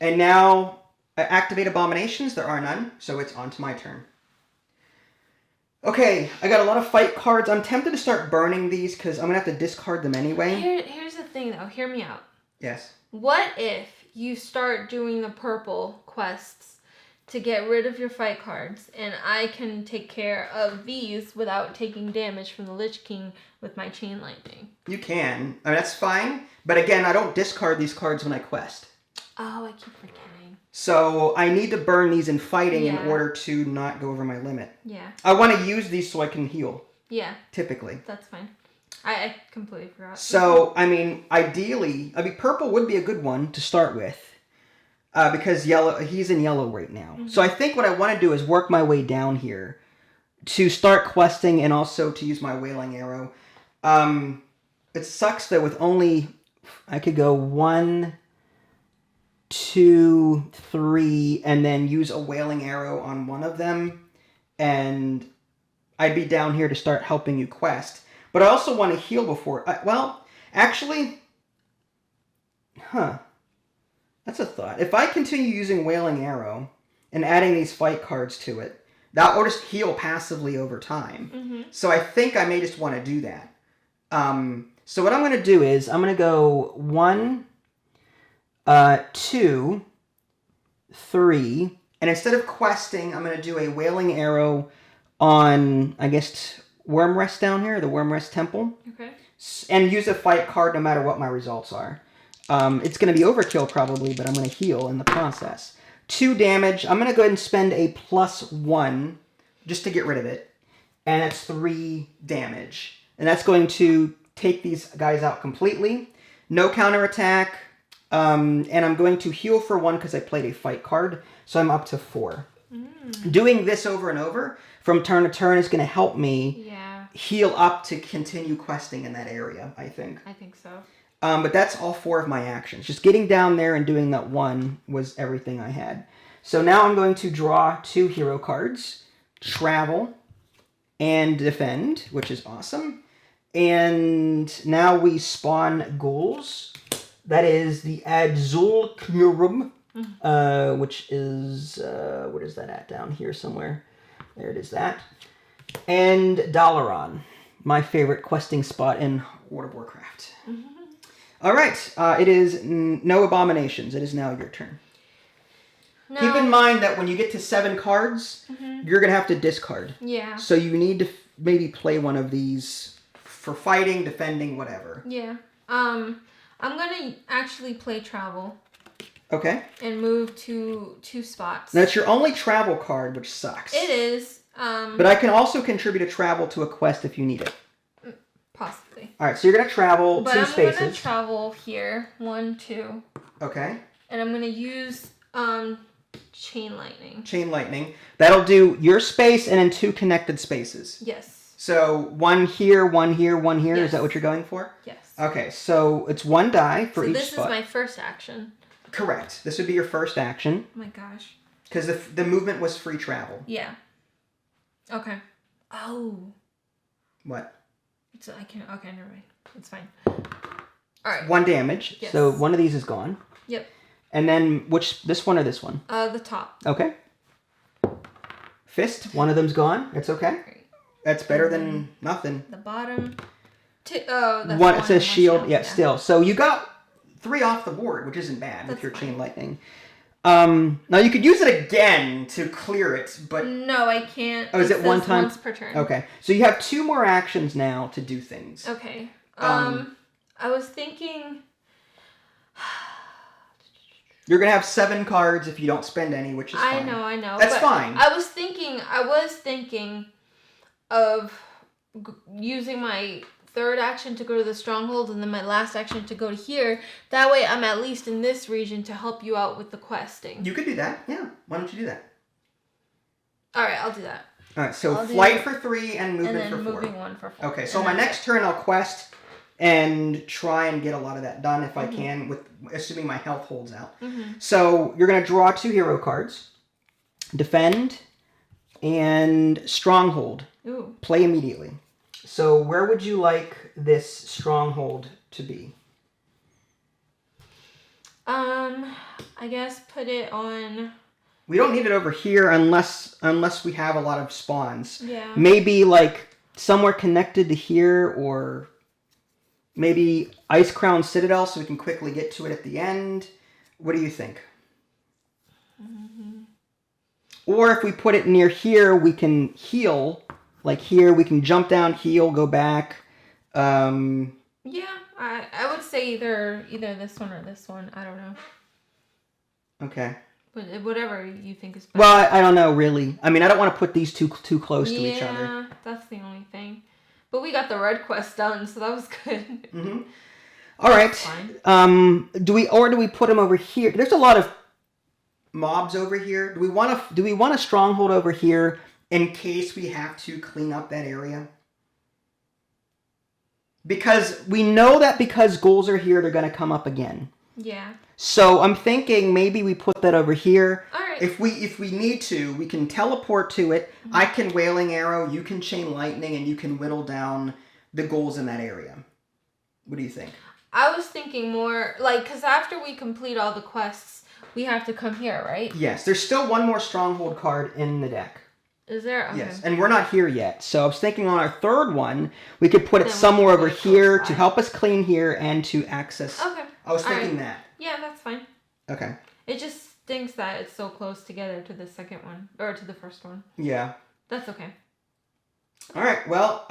And now, activate Abominations. There are none, so it's on to my turn. Okay, I got a lot of fight cards. I'm tempted to start burning these because I'm going to have to discard them anyway. Here's the thing, though. Hear me out. Yes. What if you start doing the purple quests to get rid of your fight cards, and I can take care of these without taking damage from the Lich King with my Chain Lightning? You can. I mean, that's fine. But again, I don't discard these cards when I quest. Oh, I keep forgetting. So I need to burn these in fighting in Yeah. order to not go over my limit. Yeah. I want to use these so I can heal. Yeah. Typically. That's fine. I completely forgot. So, I mean, ideally, purple would be a good one to start with. Because he's in yellow right now. Mm-hmm. So I think what I want to do is work my way down here to start questing and also to use my wailing arrow. It sucks though with only... I could go 1, 2, 3, and then use a wailing arrow on one of them. And I'd be down here to start helping you quest. But I also want to heal before... actually... That's a thought. If I continue using Wailing Arrow and adding these fight cards to it, that will just heal passively over time. Mm-hmm. So I think I may just want to do that. So what I'm going to do is I'm going to go 1, 2, 3, and instead of questing, I'm going to do a Wailing Arrow on, I guess, Wormrest down here, the Wormrest Temple. Okay. And use a fight card no matter what my results are. It's going to be overkill probably, but I'm going to heal in the process. 2 damage. I'm going to go ahead and spend a +1 just to get rid of it. And that's 3 damage. And that's going to take these guys out completely. No counterattack. And I'm going to heal for 1 because I played a fight card. So I'm up to 4. Doing this over and over from turn to turn is going to help me heal up to continue questing in that area, I think. I think so. But that's all 4 of my actions. Just getting down there and doing that 1 was everything I had. So now I'm going to draw 2 hero cards, Travel and Defend, which is awesome. And now we spawn Ghouls. That is the Adzul Knurum, which is, what is that at down here somewhere? There it is, that. And Dalaran, my favorite questing spot in World of Warcraft. All right, it is no Abominations. It is now your turn. No. Keep in mind that when you get to 7 cards, you're going to have to discard. Yeah. So you need to maybe play one of these for fighting, defending, whatever. Yeah. I'm going to actually play Travel. Okay. And move to 2 spots. That's your only travel card, which sucks. It is. But I can also contribute a travel to a quest if you need it. Possibly. All right, so you're going to travel 2 spaces. But I'm going to travel here. 1, 2. Okay. And I'm going to use Chain Lightning. Chain Lightning. That'll do your space and then 2 connected spaces. Yes. So 1 here, 1 here, 1 here. Yes. Is that what you're going for? Yes. Okay, so it's 1 die for each spot. So this is my first action. Correct. This would be your first action. Oh my gosh. Because the movement was free travel. Yeah. Okay. Oh. What? Okay, never mind. It's fine. All right. 1 damage. Yes. So one of these is gone. Yep. And then this one or this one? The top. Okay. Fist. One of them's gone. It's okay. Great. That's better than nothing. The bottom. That's one. It says shield. shield. Yeah, still. So you got 3 off the board, which isn't bad with your fine. Chain Lightning. Now you could use it again to clear it, but no, I can't. Oh, is it 1 time? Once per turn. Okay, so you have 2 more actions now to do things. Okay. I was thinking. You're gonna have 7 cards if you don't spend any, which is fine. I know. That's fine. I was thinking of using my 3rd action to go to the Stronghold and then my last action to go to here. That way I'm at least in this region to help you out with the questing. You could do that, yeah. Why don't you do that? Alright, I'll do that. Alright, so flight for 3 and movement and then for 4. moving 1 for 4. Okay, so my next turn I'll quest and try and get a lot of that done if I can, with assuming my health holds out. So you're going to draw 2 hero cards. Defend and Stronghold. Ooh. Play immediately. So where would you like this Stronghold to be? I guess put it on... We don't need it over here unless we have a lot of spawns. Yeah. Maybe like somewhere connected to here, or maybe Ice Crown Citadel so we can quickly get to it at the end. What do you think? Or if we put it near here, we can heal. Like here, we can jump down, heal, go back. Yeah, I would say either this one or this one. I don't know. Okay. But whatever you think is best. Well, I don't know, really. I mean, I don't want to put these too close to each other. Yeah, that's the only thing. But we got the red quest done, so that was good. Mm-hmm. All right. Do we put them over here? There's a lot of mobs over here. Do we want a stronghold over here in case we have to clean up that area? Because we know that because ghouls are here, they're going to come up again. Yeah. So I'm thinking maybe we put that over here. All right. If we need to, we can teleport to it. Mm-hmm. I can Wailing Arrow, you can Chain Lightning, and you can whittle down the ghouls in that area. What do you think? I was thinking more, like, because after we complete all the quests, we have to come here, right? Yes, there's still one more Stronghold card in the deck. Is there? Okay. Yes, and we're not here yet. So I was thinking on our third one, we could put it somewhere over here to help us clean here and to access. Okay. I was thinking that. Yeah, that's fine. Okay. It just stinks that it's so close together to the second one, or to the first one. Yeah. That's okay. All right, well,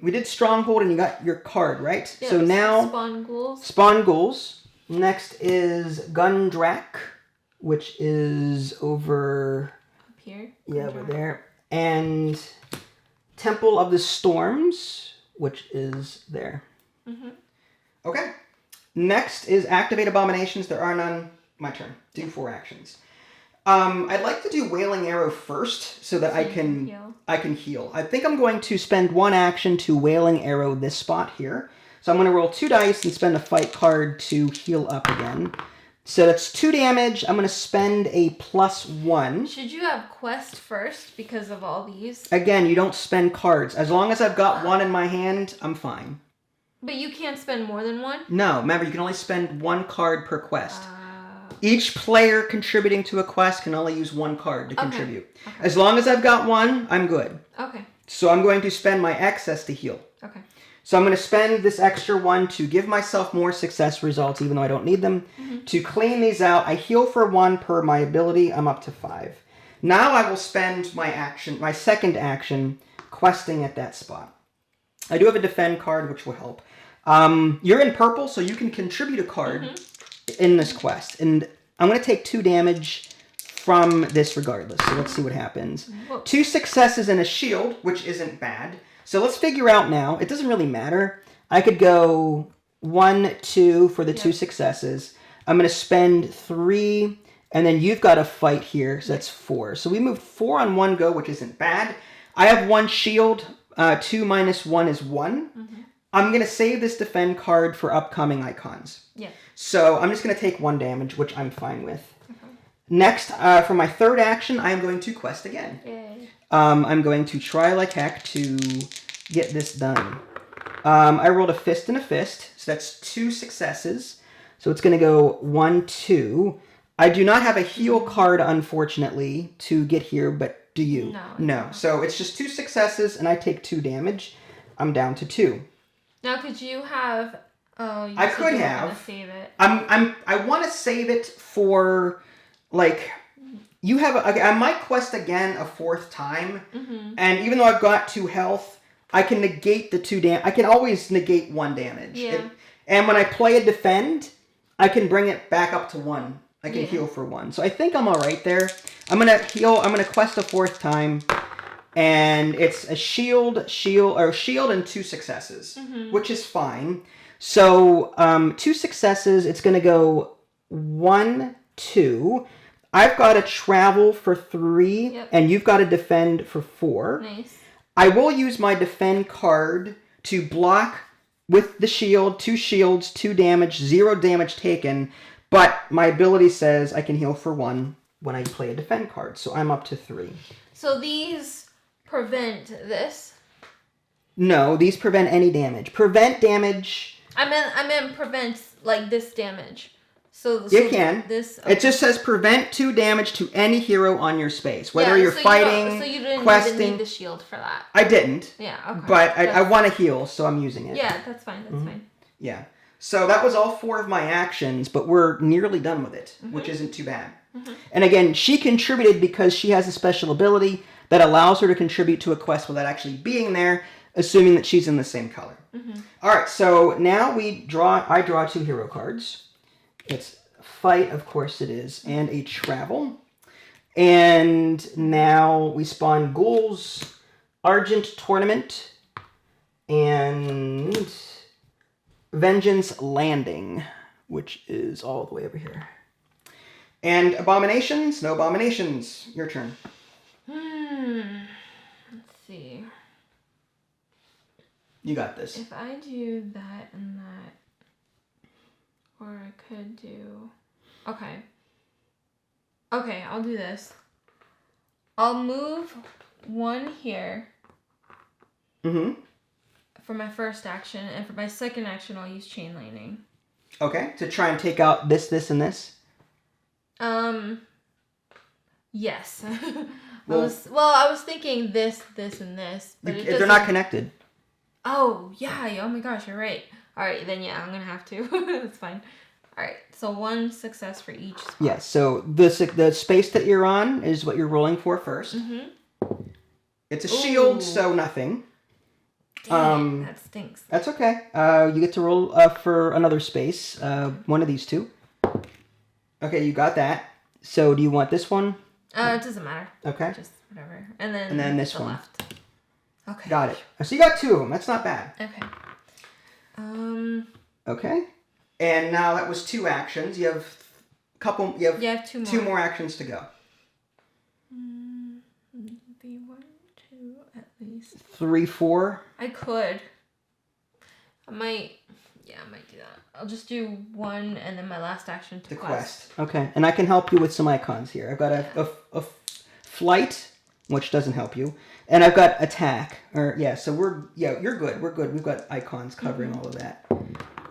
we did Stronghold and you got your card, right? Yeah, so now... Spawn Ghouls. Spawn Ghouls. Next is Gundrak, which is over... Up here? Yeah, over there. And Temple of the Storms, which is there. Mm-hmm. Okay. Next is Activate Abominations. There are none. My turn. Do 4 actions. I'd like to do Wailing Arrow first so that I can heal. I think I'm going to spend 1 action to Wailing Arrow this spot here. So I'm going to roll 2 dice and spend a fight card to heal up again. So that's 2 damage. I'm going to spend a +1. Should you have quest first because of all these? Again, you don't spend cards. As long as I've got 1 in my hand, I'm fine. But you can't spend more than 1? No, remember, you can only spend 1 card per quest. Each player contributing to a quest can only use 1 card to contribute. Okay. As long as I've got 1, I'm good. Okay. So I'm going to spend my excess to heal. Okay. So I'm going to spend this extra 1 to give myself more success results, even though I don't need them. Mm-hmm. To clean these out, I heal for 1 per my ability. I'm up to 5. Now I will spend my second action, questing at that spot. I do have a defend card, which will help. You're in purple, so you can contribute a card in this quest. And I'm going to take 2 damage from this regardless. So let's see what happens. Whoa. 2 successes and a shield, which isn't bad. So let's figure out now. It doesn't really matter. I could go 1, 2 for the 2 successes. I'm going to spend 3, and then you've got a fight here, so that's 4. So we moved 4 on 1 go, which isn't bad. I have 1 shield. 2 minus 1 is 1. Mm-hmm. I'm going to save this defend card for upcoming icons. Yeah. So I'm just going to take 1 damage, which I'm fine with. Okay. Next, for my third action, I am going to quest again. Yay. I'm going to try like heck to get this done. I rolled a fist and a fist, so that's 2 successes. So it's going to go 1, 2. I do not have a heal card, unfortunately, to get here, but do you? No. So it's just 2 successes, and I take 2 damage. I'm down to 2. Now, could you have... Oh, I could have. Save it. I want to save it for, like... You have... I might quest again a 4th time, and even though I've got 2 health, I can negate the 2 damage. I can always negate 1 damage. Yeah. And when I play a defend, I can bring it back up to 1. I can heal for 1. So I think I'm alright there. I'm going to heal. I'm going to quest a 4th time. And it's a shield, and 2 successes, which is fine. So 2 successes, it's going to go 1, 2. I've got a travel for 3, and you've got a defend for 4. Nice. I will use my defend card to block with the shield, 2 shields, 2 damage, 0 damage taken. But my ability says I can heal for 1 when I play a defend card. So I'm up to 3. So these prevent this? No, these prevent any damage. Prevent damage... I meant prevent, like, this damage. So you can. This, It just says prevent 2 damage to any hero on your space. Whether you're fighting, so you didn't questing... even need the shield for that. I didn't. Yeah, okay. But I want to heal, so I'm using it. Yeah, that's fine. That's fine. Yeah. So that was all 4 of my actions, but we're nearly done with it, which isn't too bad. And again, she contributed because she has a special ability that allows her to contribute to a quest without actually being there, assuming that she's in the same color. All right, so now I draw 2 hero cards. It's fight, of course it is, and a travel. And now we spawn Ghouls, Argent Tournament, and Vengeance Landing, which is all the way over here. And Abominations? No Abominations. Your turn. Let's see. You got this. If I do that and that, or I could do... Okay. Okay, I'll do this. I'll move one here. Mm-hmm. For my first action, and for my second action, I'll use Chain Lightning. Okay, to try and take out this, and this? Yes. I was thinking this, and this. But they're not connected. Oh, yeah. Oh my gosh, you're right. Alright, then yeah, I'm gonna have to. That's fine. Alright, so 1 success for each spot. Yeah, so the space that you're on is what you're rolling for first. Mm-hmm. It's a shield, so nothing. Dang, that stinks. That's okay. You get to roll for another space. One of these two. Okay, you got that. So do you want this one? It doesn't matter. Okay. Just whatever. And then this the one. left. Okay. Got it. So you got 2 of them. That's not bad. Okay. Okay. And now that was 2 actions. You have You have 2 more. 2 more actions to go. Be 1, 2, at least. 3, 4. I could. I might do that. I'll just do 1 and then my last action to quest. Okay, and I can help you with some icons here. I've got a flight, which doesn't help you, and I've got attack. So you're good. We're good. We've got icons covering all of that.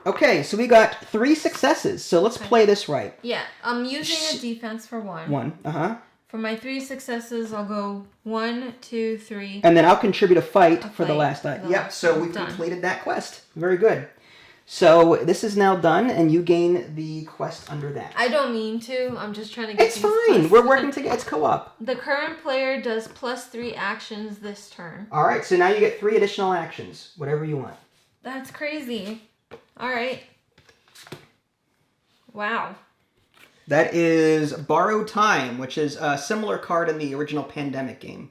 Okay, so we got 3 successes. So let's play this right. Yeah, I'm using a defense for 1. For my 3 successes, I'll go 1, 2, 3. And then I'll contribute a fight for the last item. Yep, so we've done. completed that quest. Very good. So this is now done, and you gain the quest under that. I don't mean to. I'm just trying to get It's fine. We're working together. It's co-op. The current player does +3 actions this turn. All right, so now you get 3 additional actions, whatever you want. That's crazy. All right. Wow. That is Borrowed Time, which is a similar card in the original Pandemic game.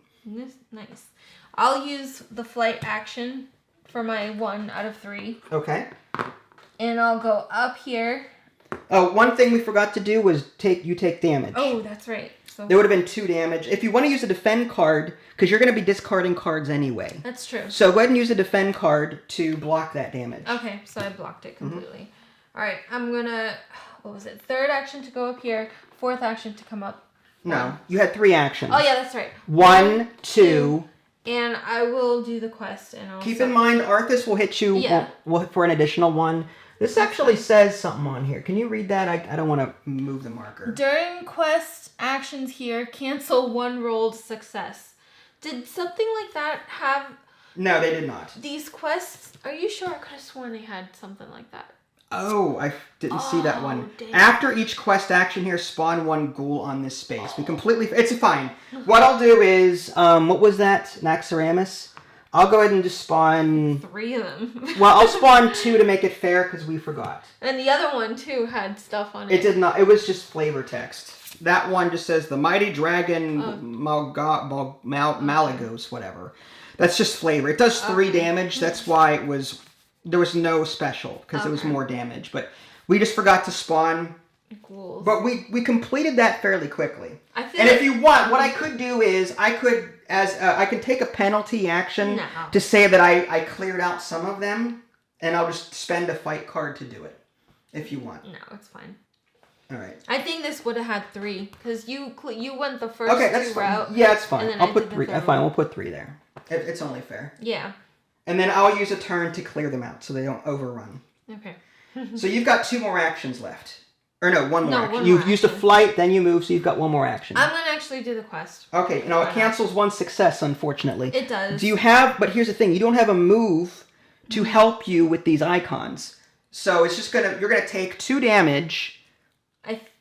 Nice. I'll use the flight action for my 1 out of 3. Okay. And I'll go up here. Oh, one thing we forgot to do was take damage. Oh, that's right. So there would have been 2 damage. If you want to use a defend card, because you're going to be discarding cards anyway. That's true. So go ahead and use a defend card to block that damage. Okay, so I blocked it completely. All right, I'm going to... What was it? 3rd action to go up here. 4th action to come up. No, you had 3 actions. Oh, yeah, that's right. 1, 2... And I will do the quest. And I'll keep in mind, Arthas will hit you for an additional 1. This actually says something on here. Can you read that? I don't want to move the marker. During quest actions here, cancel 1 rolled success. Did something like that have... No, they did not. These quests... Are you sure? I could have sworn they had something like that. Oh, I didn't see that one. Dang. After each quest action here, spawn 1 ghoul on this space. We completely... It's fine. What I'll do is... what was that? Naxxramas? I'll go ahead and just spawn... 3 of them. Well, I'll spawn 2 to make it fair, because we forgot. And the other one, too, had stuff on it. It did not. It was just flavor text. That one just says, the mighty dragon Malagos, whatever. That's just flavor. It does 3 damage. That's why it was... There was no special, because it was more damage. But we just forgot to spawn... Ghouls. But we completed that fairly quickly. And if you want, what I could do is I could take a penalty action to say that I cleared out some of them, and I'll just spend a fight card to do it, if you want. No, it's fine. All right. I think this would have had 3 because you went the first 2 route. Yeah, it's fine. And then I'll put 3. Fine, we'll put 3 there. It's only fair. Yeah. And then I'll use a turn to clear them out so they don't overrun. Okay. So you've got 2 more actions left. Or no, 1 more action. One You've more used a action. flight, then you move, so you've got 1 more action. I'm gonna actually do the quest. Okay, no, it cancels 1 success, unfortunately. It does. Do you have, but here's the thing, you don't have a move to help you with these icons. So it's just you're gonna take 2 damage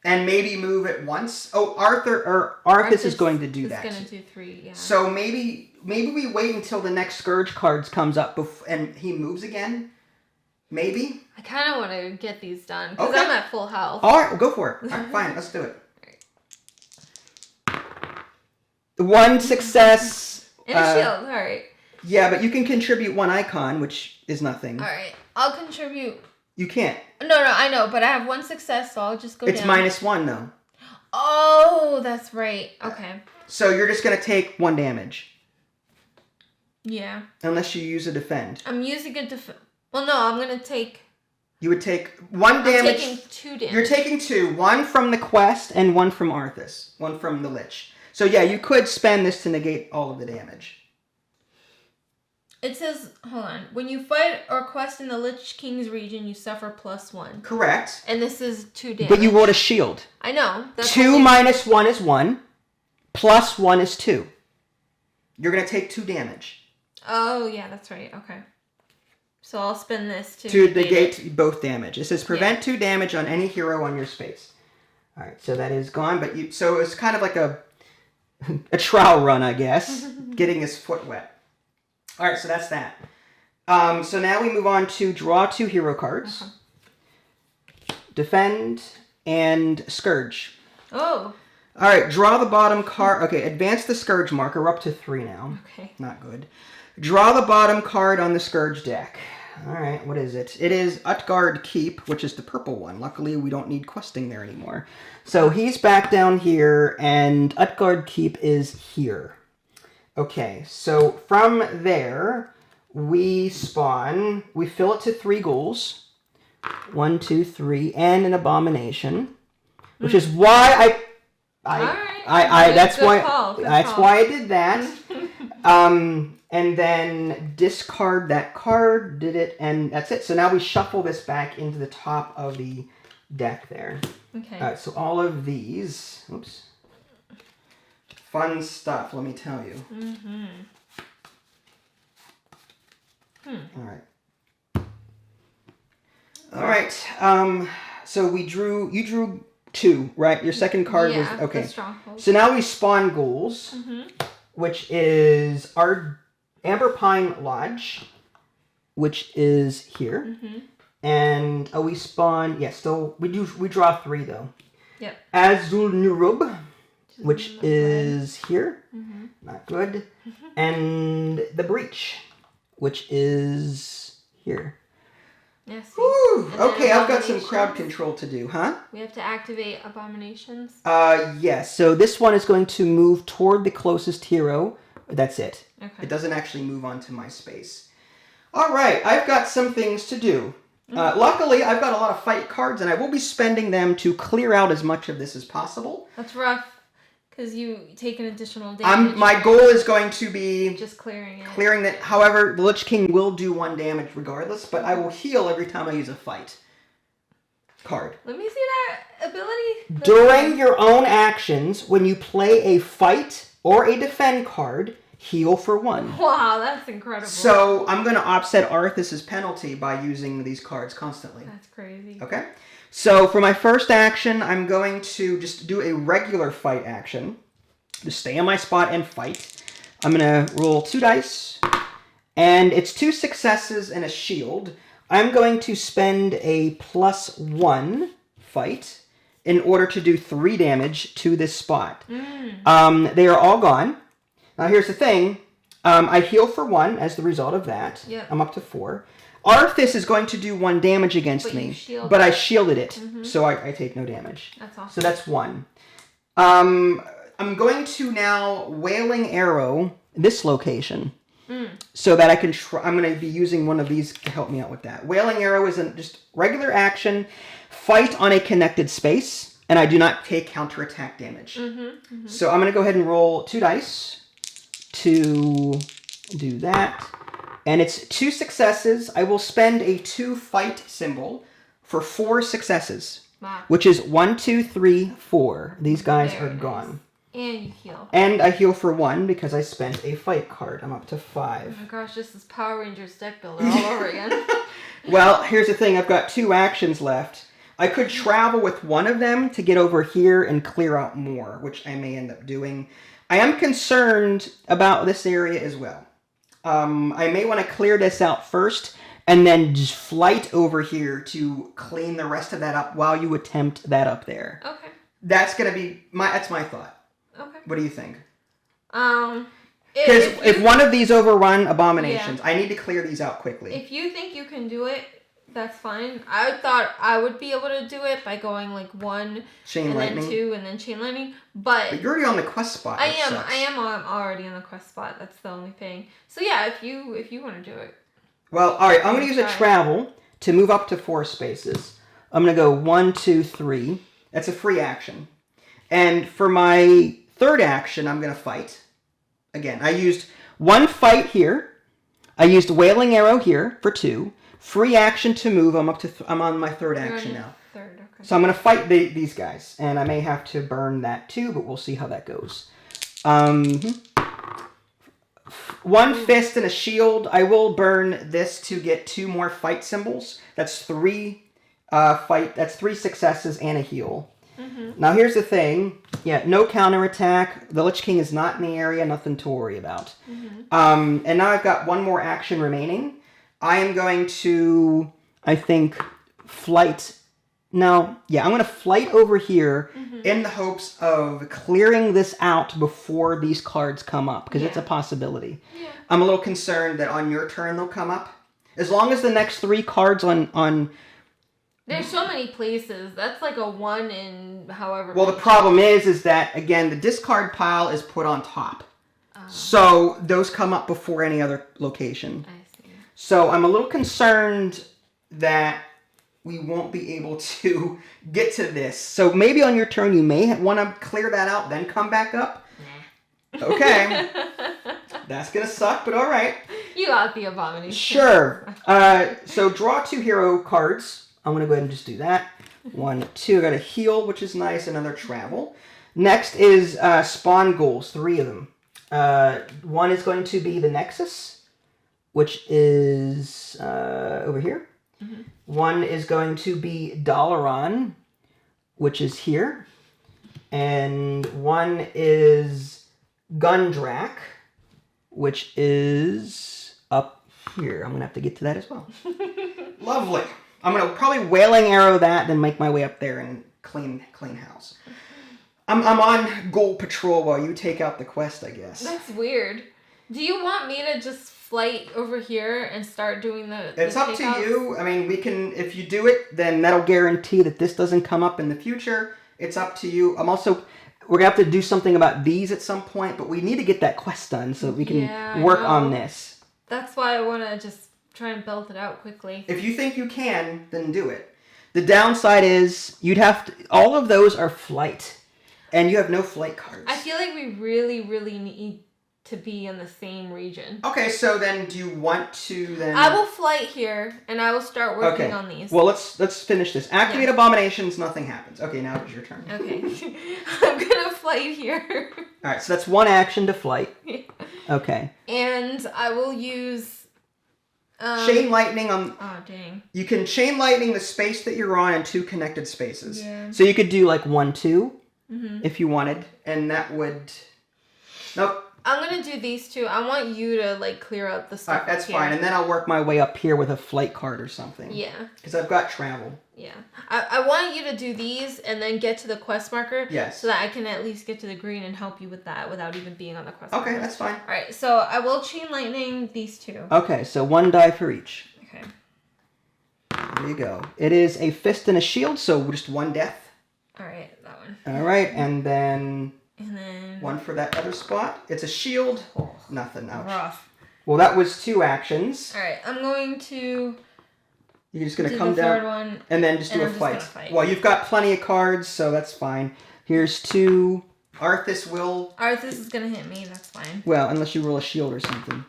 and maybe move it once. Oh, Arthas is going to do that. He's gonna do 3, yeah. So maybe we wait until the next Scourge cards comes up and he moves again. Maybe? I kind of want to get these done because Okay. I'm at full health. All right, well, go for it. All right, fine, let's do it. One success. And a shield, alright. Yeah, but you can contribute one icon, which is nothing. Alright, I'll contribute. You can't. No, I know, but I have one success, so I'll just go It's down. -1, though. Oh, that's right. Okay. So you're just going to take 1 damage. Yeah. Unless you use a defend. I'm using a Well, no, I'm going to take... You would take 1 damage. I'm taking 2 damage. You're taking 2. 1 from the quest and 1 from Arthas. 1 from the Lich. So yeah, you could spend this to negate all of the damage. It says, hold on. When you fight or quest in the Lich King's region, you suffer +1. Correct. And this is 2 damage. But you rolled a shield. I know. That's 2 minus 1 is 1. Plus 1 is 2. You're going to take 2 damage. Oh, yeah, that's right. Okay. So I'll spend this to negate both damage. It says prevent 2 damage on any hero on your space. All right, so that is gone. But so it's kind of like a trial run, I guess, getting his foot wet. All right, so that's that. So now we move on to draw 2 hero cards. Defend and Scourge. Oh. All right, draw the bottom card. Okay, advance the Scourge marker. We're up to 3 now. Okay. Not good. Draw the bottom card on the Scourge deck. All right, what is it? It is Utgard Keep, which is the purple one. Luckily, we don't need questing there anymore. So he's back down here, and Utgard Keep is here. Okay, so from there, we spawn, we fill it to 3 ghouls. 1, 2, 3, and an abomination. Which is why that's why I did that. And then discard that card, did it, and that's it. So now we shuffle this back into the top of the deck there. Okay. All right, so all of these, oops, fun stuff, let me tell you. All right, so you drew 2, right? Your second card was, okay. The Stronghold. So now we spawn ghouls, which is our Amber Pine Lodge, which is here. And we spawn, we draw 3 though. Yep. Azul Nurub, which is here. Not good. And the Breach, which is here. Yes. Woo! Okay, I've got some crowd control to do, huh? We have to activate Abominations. Yes. So this one is going to move toward the closest hero. That's it. Okay. It doesn't actually move onto my space. All right, I've got some things to do. Luckily, I've got a lot of fight cards, and I will be spending them to clear out as much of this as possible. That's rough, because you take an additional damage. My goal is going to be just clearing it. Clearing that. However, the Lich King will do 1 damage regardless, but I will heal every time I use a fight card. Let me see that ability. During your own actions, when you play a fight or a defend card, heal for 1. Wow, that's incredible. So I'm going to offset Arthas' penalty by using these cards constantly. That's crazy. Okay. So for my first action, I'm going to just do a regular fight action. Just stay in my spot and fight. I'm going to roll 2 dice. And it's 2 successes and a shield. I'm going to spend a +1 fight in order to do 3 damage to this spot. They are all gone. Now here's the thing. I heal for 1 as the result of that. Yep. I'm up to 4. Arthas is going to do 1 damage against me, but I shielded it, so I take no damage. That's awesome. So that's 1. I'm going to now Wailing Arrow this location, so that I can I'm going to be using one of these to help me out with that. Wailing Arrow is just regular action, fight on a connected space, and I do not take counterattack damage. So I'm going to go ahead and roll 2 dice to do that. And it's 2 successes. I will spend a 2 fight symbol for 4 successes. Wow. Which is 1, 2, 3, 4. These guys are gone. And you heal. And I heal for 1 because I spent a fight card. I'm up to 5. Oh my gosh, this is Power Rangers deck builder all over again. Well, here's the thing. I've got 2 actions left. I could travel with one of them to get over here and clear out more, which I may end up doing. I am concerned about this area as well. I may want to clear this out first and then just flight over here to clean the rest of that up while you attempt that up there. Okay. That's my thought. Okay. What do you think? Because if one of these overrun Abominations, I need to clear these out quickly. If you think you can do it, that's fine. I thought I would be able to do it by going like 1, chain and lightning. then 2, and then chain lightning. But you're already on the quest spot. I am already on the quest spot. That's the only thing. So yeah, if you want to do it. Well, all right. I'm going to use a travel to move up to 4 spaces. I'm going to go 1, 2, 3. That's a free action. And for my third action, I'm going to fight. Again, I used 1 fight here. I used Wailing Arrow here for 2. Free action to move. I'm on my third action now. Third, okay. So I'm going to fight these guys. And I may have to burn that too, but we'll see how that goes. 1 fist and a shield. I will burn this to get 2 more fight symbols. That's 3 That's 3 successes and a heal. Mm-hmm. Now here's the thing. Yeah, no counterattack. The Lich King is not in the area. Nothing to worry about. Mm-hmm. And now I've got 1 more action remaining. I am going to, I think, flight. No, yeah, I'm going to flight over here in the hopes of clearing this out before these cards come up, because it's a possibility. Yeah. I'm a little concerned that on your turn they'll come up. As long as the next 3 cards on There's so many places. That's like a 1 in however Well, the problem is that, again, the discard pile is put on top. So those come up before any other location. I see. So I'm a little concerned that we won't be able to get to this. So maybe on your turn you may want to clear that out, then come back up. Nah. Okay. That's going to suck, but all right. You got the Abomination. Sure. So draw 2 hero cards. I'm going to go ahead and just do that. 1, 2. I got a heal, which is nice. Another travel. Next is spawn Ghouls. 3 of them. 1 is going to be the Nexus, which is over here. Mm-hmm. 1 is going to be Dalaran, which is here. And 1 is Gundrak, which is up here. I'm going to have to get to that as well. Lovely. I'm going to probably Wailing Arrow that, then make my way up there and clean house. I'm on Ghoul Patrol while you take out the quest, I guess. That's weird. Do you want me to just flight over here and start doing the It's up to you. I mean, we can, if you do it, then that'll guarantee that this doesn't come up in the future. It's up to you. We're going to have to do something about these at some point, but we need to get that quest done so that we can work on this. That's why I want to just try and belt it out quickly. If you think you can, then do it. The downside is you'd have to, all of those are flight. And you have no flight cards. I feel like we really, really need to be in the same region. Okay, so then do you want to then... I will flight here, and I will start working on these. Well, let's finish this. Activate Abominations, nothing happens. Okay, now it's your turn. Okay. I'm going to flight here. Alright, so that's 1 action to flight. Yeah. Okay. And I will use... Chain Lightning on... Oh, dang. You can Chain Lightning the space that you're on and 2 connected spaces. Yeah. So you could do like 1, 2, if you wanted, and that would... Nope. I'm going to do these 2. I want you to, like, clear up the stuff. That's fine, and then I'll work my way up here with a flight card or something. Yeah. Because I've got travel. Yeah. I want you to do these and then get to the quest marker. Yes. So that I can at least get to the green and help you with that without even being on the quest marker. Okay, that's fine. Alright, so I will Chain Lightning these 2. Okay, so 1 die for each. Okay. There you go. It is a fist and a shield, so just 1 death. Alright, that one. Alright, and then... And then... 1 for that other spot. It's a shield. Oh, nothing. Ouch. Rough. Well, that was 2 actions. Alright, I'm going to... You're just going to come the down third one, and then just do a fight. Well, you've got plenty of cards, so that's fine. Here's 2. Arthas will... Arthas is going to hit me, that's fine. Well, unless you roll a shield or something.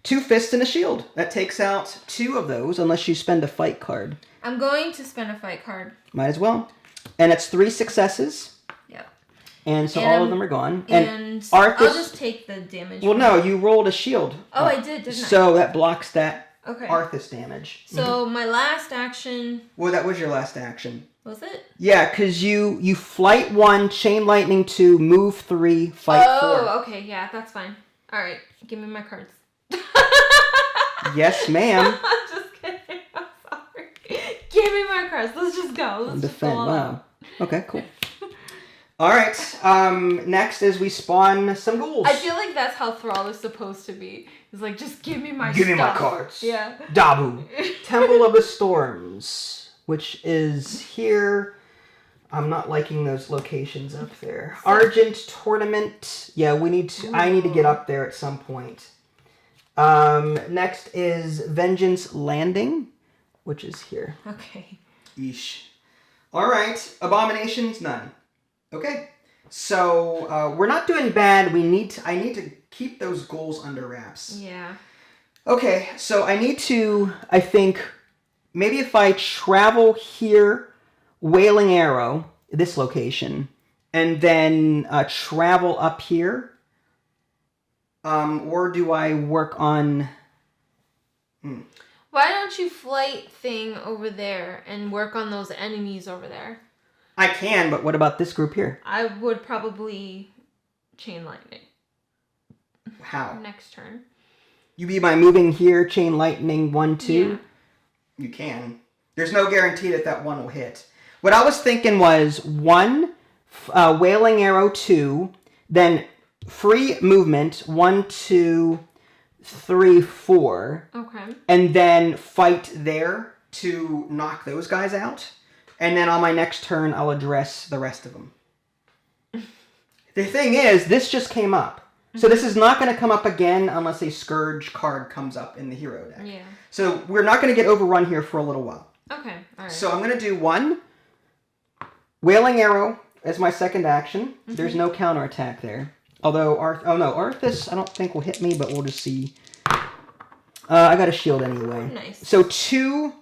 2 fists and a shield. That takes out 2 of those, unless you spend a fight card. I'm going to spend a fight card. Might as well. And it's 3 successes. Yep. And so all of them are gone. And Arthas, I'll just take the damage. Well, no, you rolled a shield. Oh, I did, didn't I? So that blocks that Okay. Arthas damage. So my last action... Well, that was your last action. Was it? Yeah, because you flight 1, Chain Lightning 2, move 3, fight 4. Oh, okay, yeah, that's fine. Alright, give me my cards. Yes, ma'am. I'm just my cards. Let's just go. Let's just go Defend. all Wow. out. Okay, cool. All right. Next is we spawn some ghouls. I feel like that's how Thrall is supposed to be. It's like, just give me my Give me my stuff. cards. Yeah. Dabu. Temple of the Storms, which is here. I'm not liking those locations up there. Argent Tournament. Yeah, we need to. I need to get up there at some point. Next is Vengeance Landing, which is here. Okay. Yeesh. All right. Abominations, none. Okay. So we're not doing bad. I need to keep those goals under wraps. Yeah. Okay. So I need to. I think maybe if I travel here, Wailing Arrow, this location, and then travel up here. Or do I work on... Why don't you flight thing over there and work on those enemies over there? I can, but what about this group here? I would probably chain lightning. How? Next turn. You be by moving here, chain lightning 1, 2? Yeah. You can. There's no guarantee that one will hit. What I was thinking was 1, Wailing Arrow 2, then free movement 1, 2, 3, 4. Okay. And then fight there to knock those guys out. And then on my next turn, I'll address the rest of them. The thing is, this just came up. So this is not going to come up again unless a Scourge card comes up in the hero deck. Yeah. So we're not going to get overrun here for a little while. Okay. All right. So I'm going to do 1 Wailing Arrow as my second action. There's no counterattack there. Although, Arthas I don't think will hit me, but we'll just see. I got a shield anyway. Nice. So 2,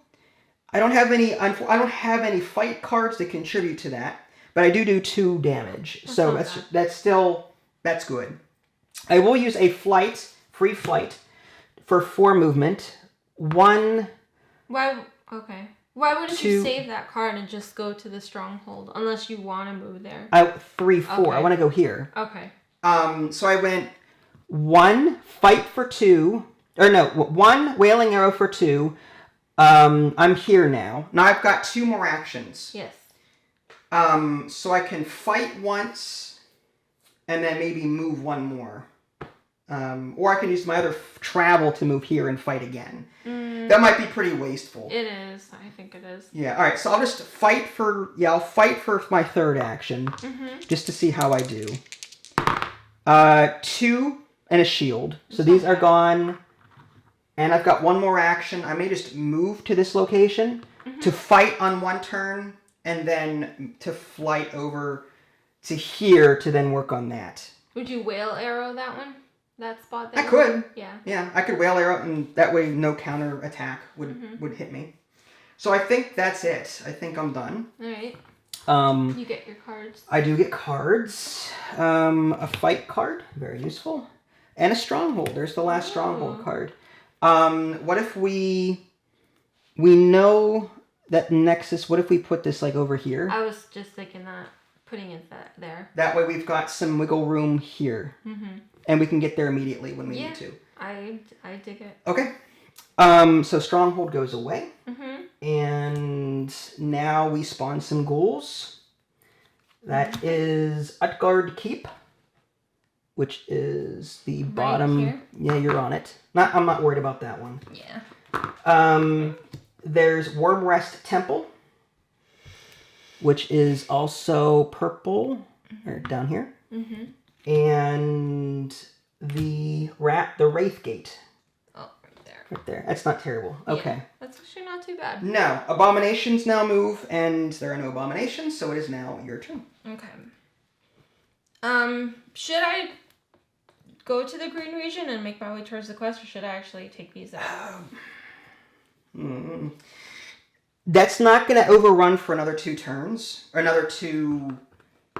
I don't have any fight cards to contribute to that, but I do 2 damage. So that's good. I will use a free flight for 4 movement. 1. Why? Okay. Why wouldn't 2, you save that card and just go to the Stronghold unless you want to move there? 3, 4. Okay. I want to go here. Okay. So I went 1 fight for 2. Or no, 1 Wailing Arrow for 2. I'm here now. Now I've got 2 more actions. Yes. So I can fight once, and then maybe move 1 more. Or I can use my other travel to move here and fight again. That might be pretty wasteful. It is. I think it is. Yeah, alright, so I'll just fight for... Yeah, I'll fight for my third action. Just to see how I do. 2 and a shield. So these are gone. And I've got 1 more action. I may just move to this location to fight on 1 turn, and then to flight over to here to then work on that. Would you whale arrow that one? That spot there? I could. Yeah. Yeah, I could Whale Arrow, and that way no counter attack would hit me. So I think that's it. I think I'm done. Alright. You get your cards. I do get cards. A fight card, very useful. And a Stronghold. There's the last Stronghold card. What if we know that Nexus, what if we put this like over here? I was just thinking that, putting it there. That way we've got some wiggle room here. And we can get there immediately when we need to. I dig it. Okay. So Stronghold goes away. And now we spawn some ghouls. That is Utgard Keep, which is the bottom. Here? Yeah, you're on it. I'm not worried about that one. Yeah. There's Wormrest Temple, which is also purple, or down here. And the Wraith Gate. Oh, right there. Right there. That's not terrible. Okay. Yeah, that's actually not too bad. No. Abominations now move, and there are no abominations, so it is now your turn. Okay. Should I go to the green region and make my way towards the quest, or should I actually take these out? That's not going to overrun for another 2 turns, or another 2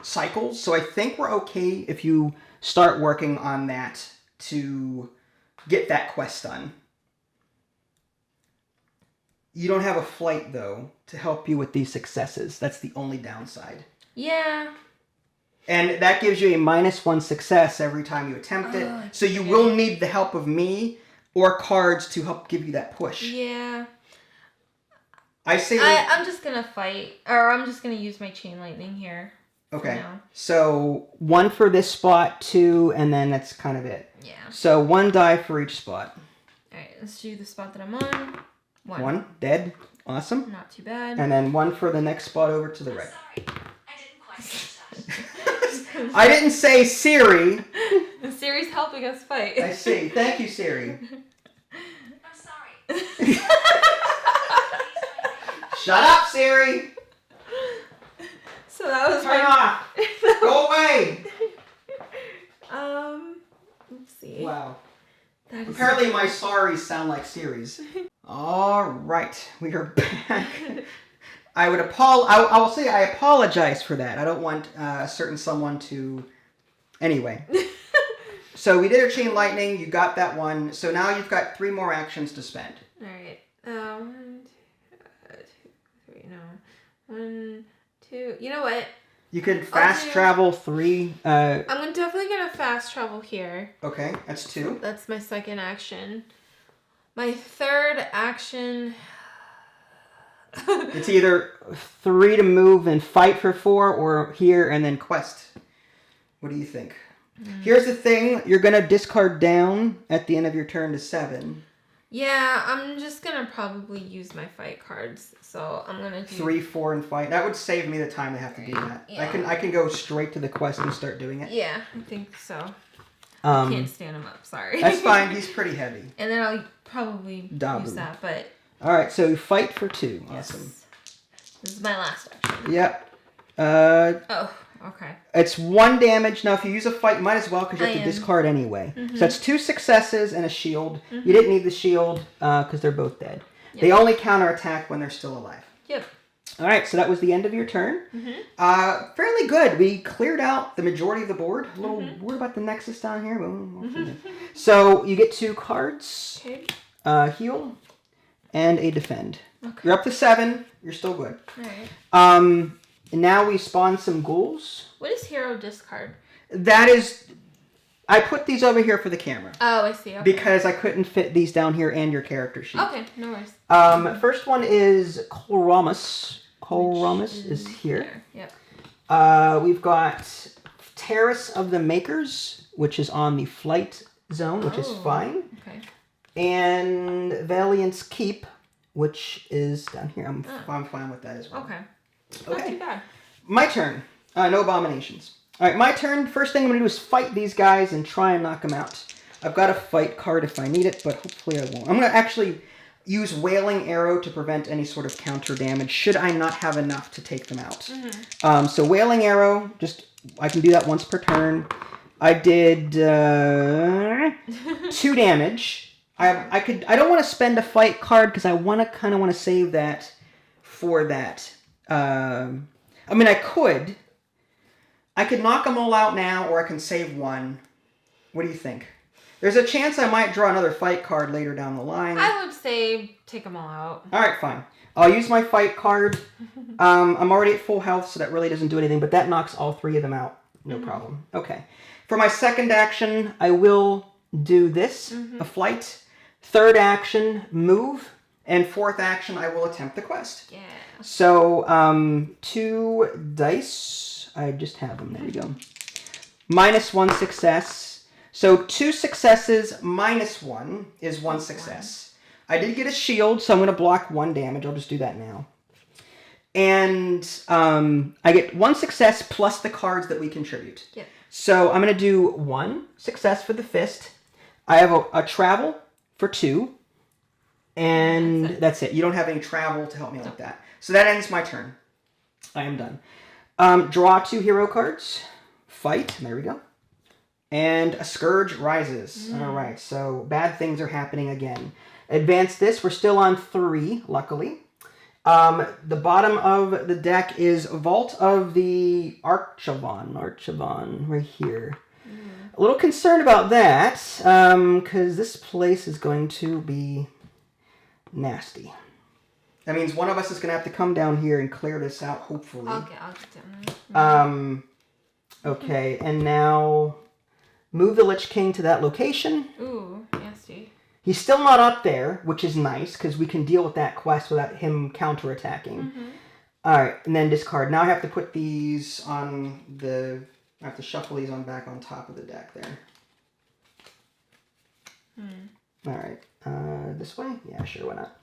cycles, so I think we're okay if you start working on that to get that quest done. You don't have a flight, though, to help you with these successes. That's the only downside. Yeah. And that gives you a -1 success every time you attempt it. So you will need the help of me or cards to help give you that push. Yeah. I say... I'm just going to fight, or I'm just going to use my chain lightning here. Okay. So 1 for this spot, 2, and then that's kind of it. Yeah. So 1 die for each spot. Alright, let's do the spot that I'm on. 1. Dead. Awesome. Not too bad. And then 1 for the next spot over to the right. Sorry, I didn't quite catch that. I didn't say Siri. Siri's helping us fight. I see. Thank you, Siri. I'm sorry. Shut up, Siri. So that was Turn off. Go away. Let's see. Wow. That is Apparently my sorries sound like Siris. All right, we are back. I will say I apologize for that. I don't want a certain someone to... Anyway. So we did our chain lightning. You got that one. So now you've got 3 more actions to spend. All right. 1, 2, 3. No. 1, 2. You know what? You could fast travel 3. I'm definitely gonna fast travel here. Okay, that's 2. That's my second action. My third action. It's either 3 to move and fight for 4, or here and then quest. What do you think? Here's the thing. You're going to discard down at the end of your turn to 7. Yeah, I'm just going to probably use my fight cards. So I'm going to do... 3, 4, and fight. That would save me the time to have to do that. Yeah. I can go straight to the quest and start doing it. Yeah, I think so. I can't stand him up, sorry. That's fine. He's pretty heavy. And then I'll probably Dabu. use that, but... All right, so fight for 2. Yes. Awesome. This is my last action. Yep. Oh, okay. It's 1 damage. Now, if you use a fight, you might as well because you have to am. discard anyway. Mm-hmm. So that's 2 successes and a shield. You didn't need the shield because they're both dead. Yep. They only counterattack when they're still alive. Yep. All right, so that was the end of your turn. Fairly good. We cleared out the majority of the board. A little worried about the Nexus down here. But so you get 2 cards. Okay. Heal and a defend. Okay. You're up to 7. You're still good. All right. And now we spawn some ghouls. What is hero discard? That is... I put these over here for the camera. Oh, I see. Okay. Because I couldn't fit these down here and your character sheet. Okay, no worries. First one is Coloramus. Coloramus is here. Yep. We've got Terrace of the Makers, which is on the flight zone, which is fine. Okay. And Valiant's Keep, which is down here. I'm fine with that as well. Okay. Okay. Not too bad. My turn. No abominations. All right, my turn. First thing I'm going to do is fight these guys and try and knock them out. I've got a fight card if I need it, but hopefully I won't. I'm going to actually use Wailing Arrow to prevent any sort of counter damage, should I not have enough to take them out. So Wailing Arrow, I can do that once per turn. I did 2 damage. I don't want to spend a fight card because I kind of want to save that for that. I mean, I could knock them all out now, or I can save 1. What do you think? There's a chance I might draw another fight card later down the line. I would say take them all out. All right, fine. I'll use my fight card. I'm already at full health, so that really doesn't do anything, but that knocks all 3 of them out. No problem. Okay. For my second action, I will do this, a flight. Third action, move. And fourth action, I will attempt the quest. Yeah. So, 2 dice. I just have them. There we go. -1 success. So 2 successes minus 1 is 1 success. I did get a shield, so I'm going to block 1 damage. I'll just do that now. And I get 1 success plus the cards that we contribute. Yep. So I'm going to do 1 success for the fist. I have a travel for 2. And that's it. You don't have any travel to help me like that. So that ends my turn. I am done. Draw 2 hero cards. Fight. There we go. And a Scourge rises. All right, so bad things are happening again. Advance this. We're still on 3, luckily. The bottom of the deck is Vault of the Archivon, right here. A little concerned about that, because this place is going to be nasty. That means one of us is going to have to come down here and clear this out, hopefully. Okay, I'll get down. Okay, and now move the Lich King to that location. Ooh, nasty. He's still not up there, which is nice, because we can deal with that quest without him counterattacking. Mm-hmm. Alright, and then discard. Now I have to put these on the... I have to shuffle these on back on top of the deck there. Alright, this way? Yeah, sure, why not?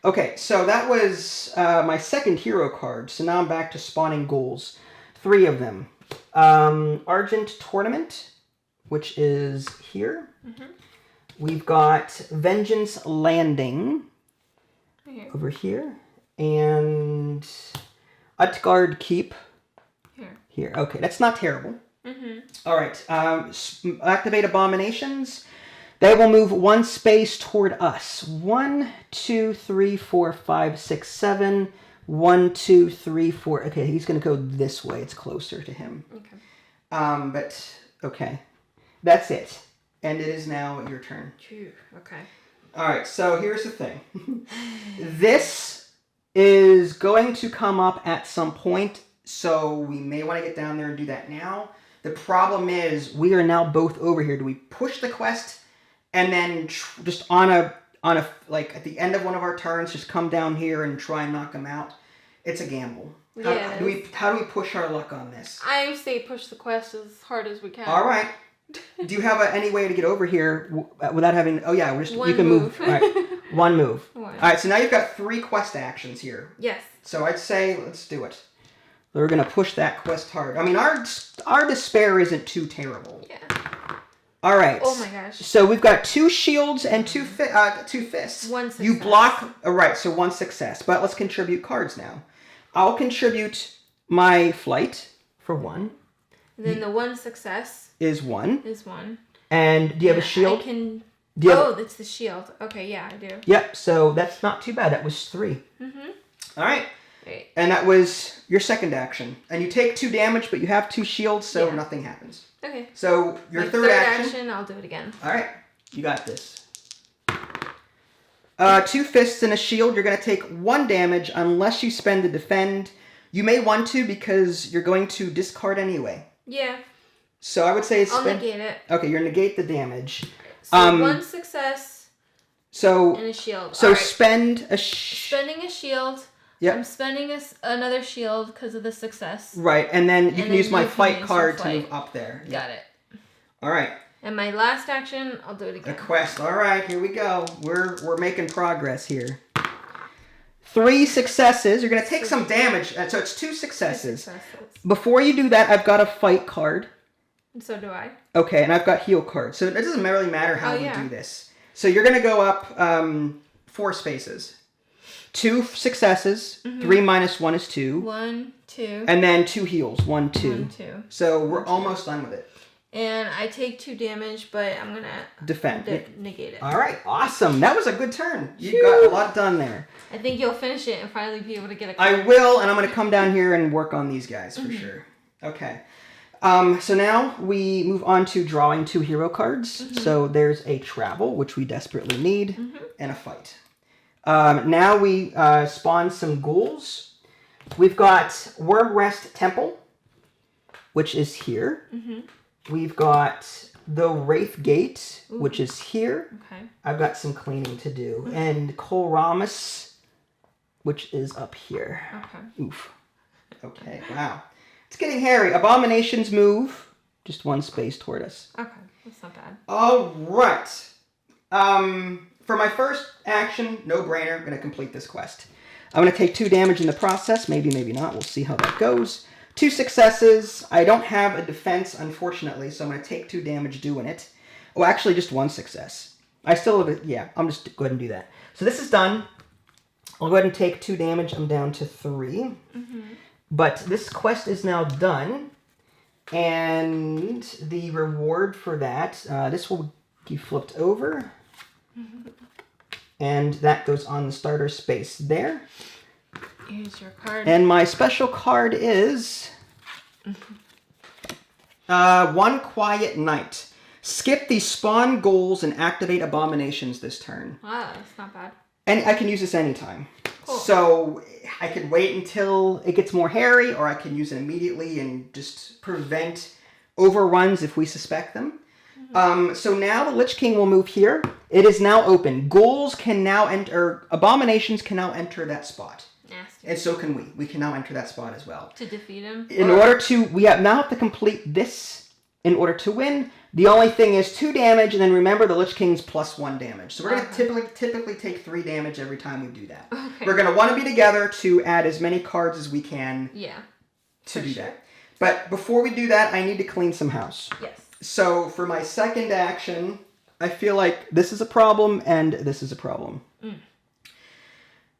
Okay, so that was my second hero card. So now I'm back to spawning ghouls. 3 of them. Argent Tournament, which is here. Mm-hmm. We've got Vengeance Landing over here. And Utgard Keep here. Okay, that's not terrible. Mm-hmm. All right, activate Abominations. They will move 1 space toward us. 1, 2, 3, 4, 5, 6, 7. 1, 2, 3, 4. Okay, he's going to go this way. It's closer to him. Okay. But, okay. That's it. And it is now your turn. Phew. Okay. All right, so here's the thing. This is going to come up at some point, so we may want to get down there and do that now. The problem is we are now both over here. Do we push the quest and then just on a like at the end of one of our turns just come down here and try and knock them out? It's a gamble. How do we push our luck on this? I say push the quest as hard as we can. All right. Do you have any way to get over here without having... Oh, yeah, you can move. All right. 1 move. All right, so now you've got 3 quest actions here. Yes. So I'd say let's do it. We're going to push that quest hard. I mean, our despair isn't too terrible. Yeah. All right. Oh, my gosh. So we've got 2 shields and 2 fists. 1 success. You block... All right, so 1 success. But let's contribute cards now. I'll contribute my flight for 1. Then the 1 success... Is 1. Is 1. And do you have a shield? I can... Oh, that's the shield. Okay, yeah, I do. Yep, so that's not too bad. That was 3. Mm-hmm. All right. Great. And that was your second action. And you take 2 damage, but you have 2 shields, so nothing happens. Okay. So your third action... I'll do it again. All right. You got this. 2 fists and a shield. You're going to take 1 damage unless you spend to defend. You may want to because you're going to discard anyway. Yeah. So I would say I'll negate it. Okay, you're negate the damage. So 1 success and a shield. So right. spend a... Spending a shield. Yep. I'm spending another shield because of the success. Right, and then you can use my fight card to move up there. Got it. All right. And my last action, I'll do it again. A quest. All right, here we go. We're making progress here. 3 successes. You're going to take some damage. So it's 2 successes. Before you do that, I've got a fight card. And so do I. Okay, and I've got heal cards. So it doesn't really matter how we do this. So you're going to go up 4 spaces. 2 successes. 3 minus 1 is 2. 1, 2. And then 2 heals. 1, 2. 1, 2. So we're almost done with it. And I take 2 damage, but I'm going to... Defend. Negate it. All right, awesome. That was a good turn. You got a lot done there. I think you'll finish it and finally be able to get a card. I will, and I'm going to come down here and work on these guys for sure. Okay. So now we move on to drawing 2 hero cards. So there's a travel, which we desperately need, and a fight. Now we spawn some ghouls. We've got Wormrest Temple, which is here. We've got the Wraith Gate, which is here. Okay. I've got some cleaning to do. And Kolramus, which is up here. Okay. Oof. Okay, wow. It's getting hairy. Abominations move just 1 space toward us. Okay, that's not bad. All right. For my first action, no brainer, I'm going to complete this quest. I'm going to take 2 damage in the process. Maybe, maybe not. We'll see how that goes. 2 successes. I don't have a defense, unfortunately, so I'm going to take 2 damage doing it. Oh, actually, just 1 success. I still have I'm just go ahead and do that. So this is done. I'll go ahead and take 2 damage. I'm down to 3. But this quest is now done. And the reward for that, this will be flipped over. And that goes on the starter space there. Here's your card. And my special card is 1 Quiet Night. Skip the spawn ghouls and activate Abominations this turn. Wow, that's not bad. And I can use this anytime. Cool. So I can wait until it gets more hairy, or I can use it immediately and just prevent overruns if we suspect them. So now the Lich King will move here. It is now open. Ghouls can now enter. Abominations can now enter that spot. Nasty. And so can we. We can now enter that spot as well. To defeat him? We now have to complete this in order to win. The only thing is 2 damage, and then remember the Lich King's +1 damage. So we're going to typically take 3 damage every time we do that. Okay. We're going to want to be together to add as many cards as we can to do that. But before we do that, I need to clean some house. Yes. So for my second action, I feel like this is a problem and this is a problem.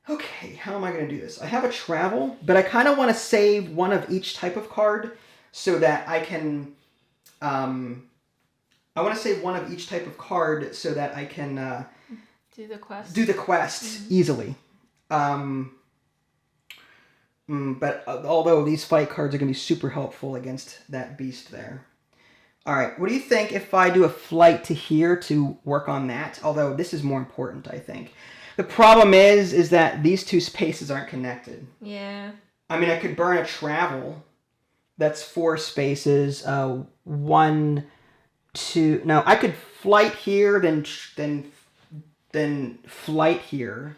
Okay, how am I going to do this? I have a travel, but I kind of want to save one of each type of card so that I can... I want to save one of each type of card so that I can... do the quest. Do the quest easily. But although these fight cards are going to be super helpful against that beast there. Alright, what do you think if I do a flight to here to work on that? Although this is more important, I think. The problem is that these 2 spaces aren't connected. Yeah. I mean, I could burn a travel. That's 4 spaces. 1, 2... No, I could flight here, then flight here.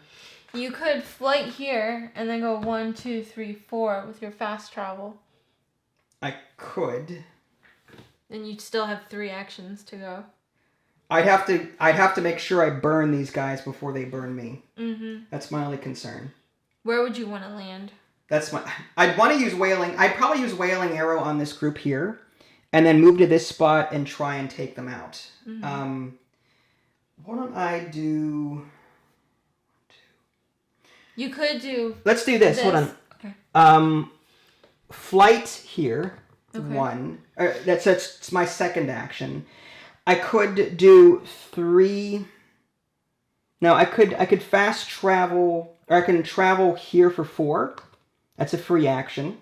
You could flight here and then go 1, 2, 3, 4 with your fast travel. I could. And you'd still have 3 actions to go. I'd have to make sure I burn these guys before they burn me. Mm-hmm. That's my only concern. Where would you want to land? I'd want to use Wailing. I'd probably use Wailing Arrow on this group here, and then move to this spot and try and take them out. Mm-hmm. Why don't I do? You could do. Let's do this. Hold on. Okay. Flight here. Okay. 1. That's my second action. I could do 3. No, I could fast travel, or I can travel here for 4. That's a free action.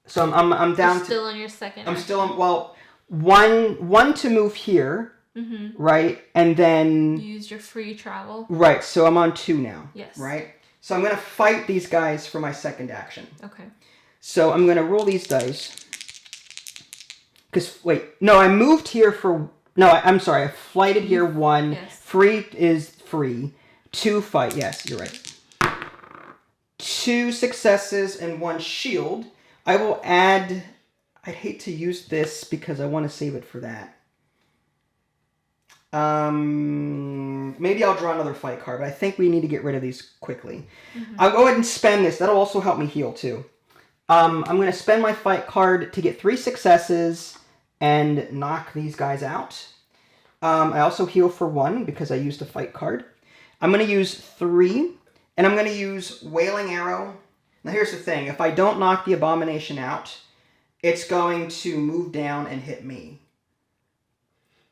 So I'm down. You're still on your second. I'm still on. Well, one to move here, right, and then you use your free travel. Right. So I'm on 2 now. Yes. Right. So I'm gonna fight these guys for my second action. Okay. So I'm gonna roll these dice. I moved here for... No, I'm sorry. I flighted here 1. Yes. Free is free. 2 fight. Yes, you're right. 2 successes and 1 shield. I will add... I'd hate to use this because I want to save it for that. Maybe I'll draw another fight card, but I think we need to get rid of these quickly. I'll go ahead and spend this. That'll also help me heal, too. I'm going to spend my fight card to get 3 successes and knock these guys out. I also heal for 1 because I used a fight card. I'm going to use 3, and I'm going to use Wailing Arrow. Now here's the thing. If I don't knock the Abomination out, it's going to move down and hit me.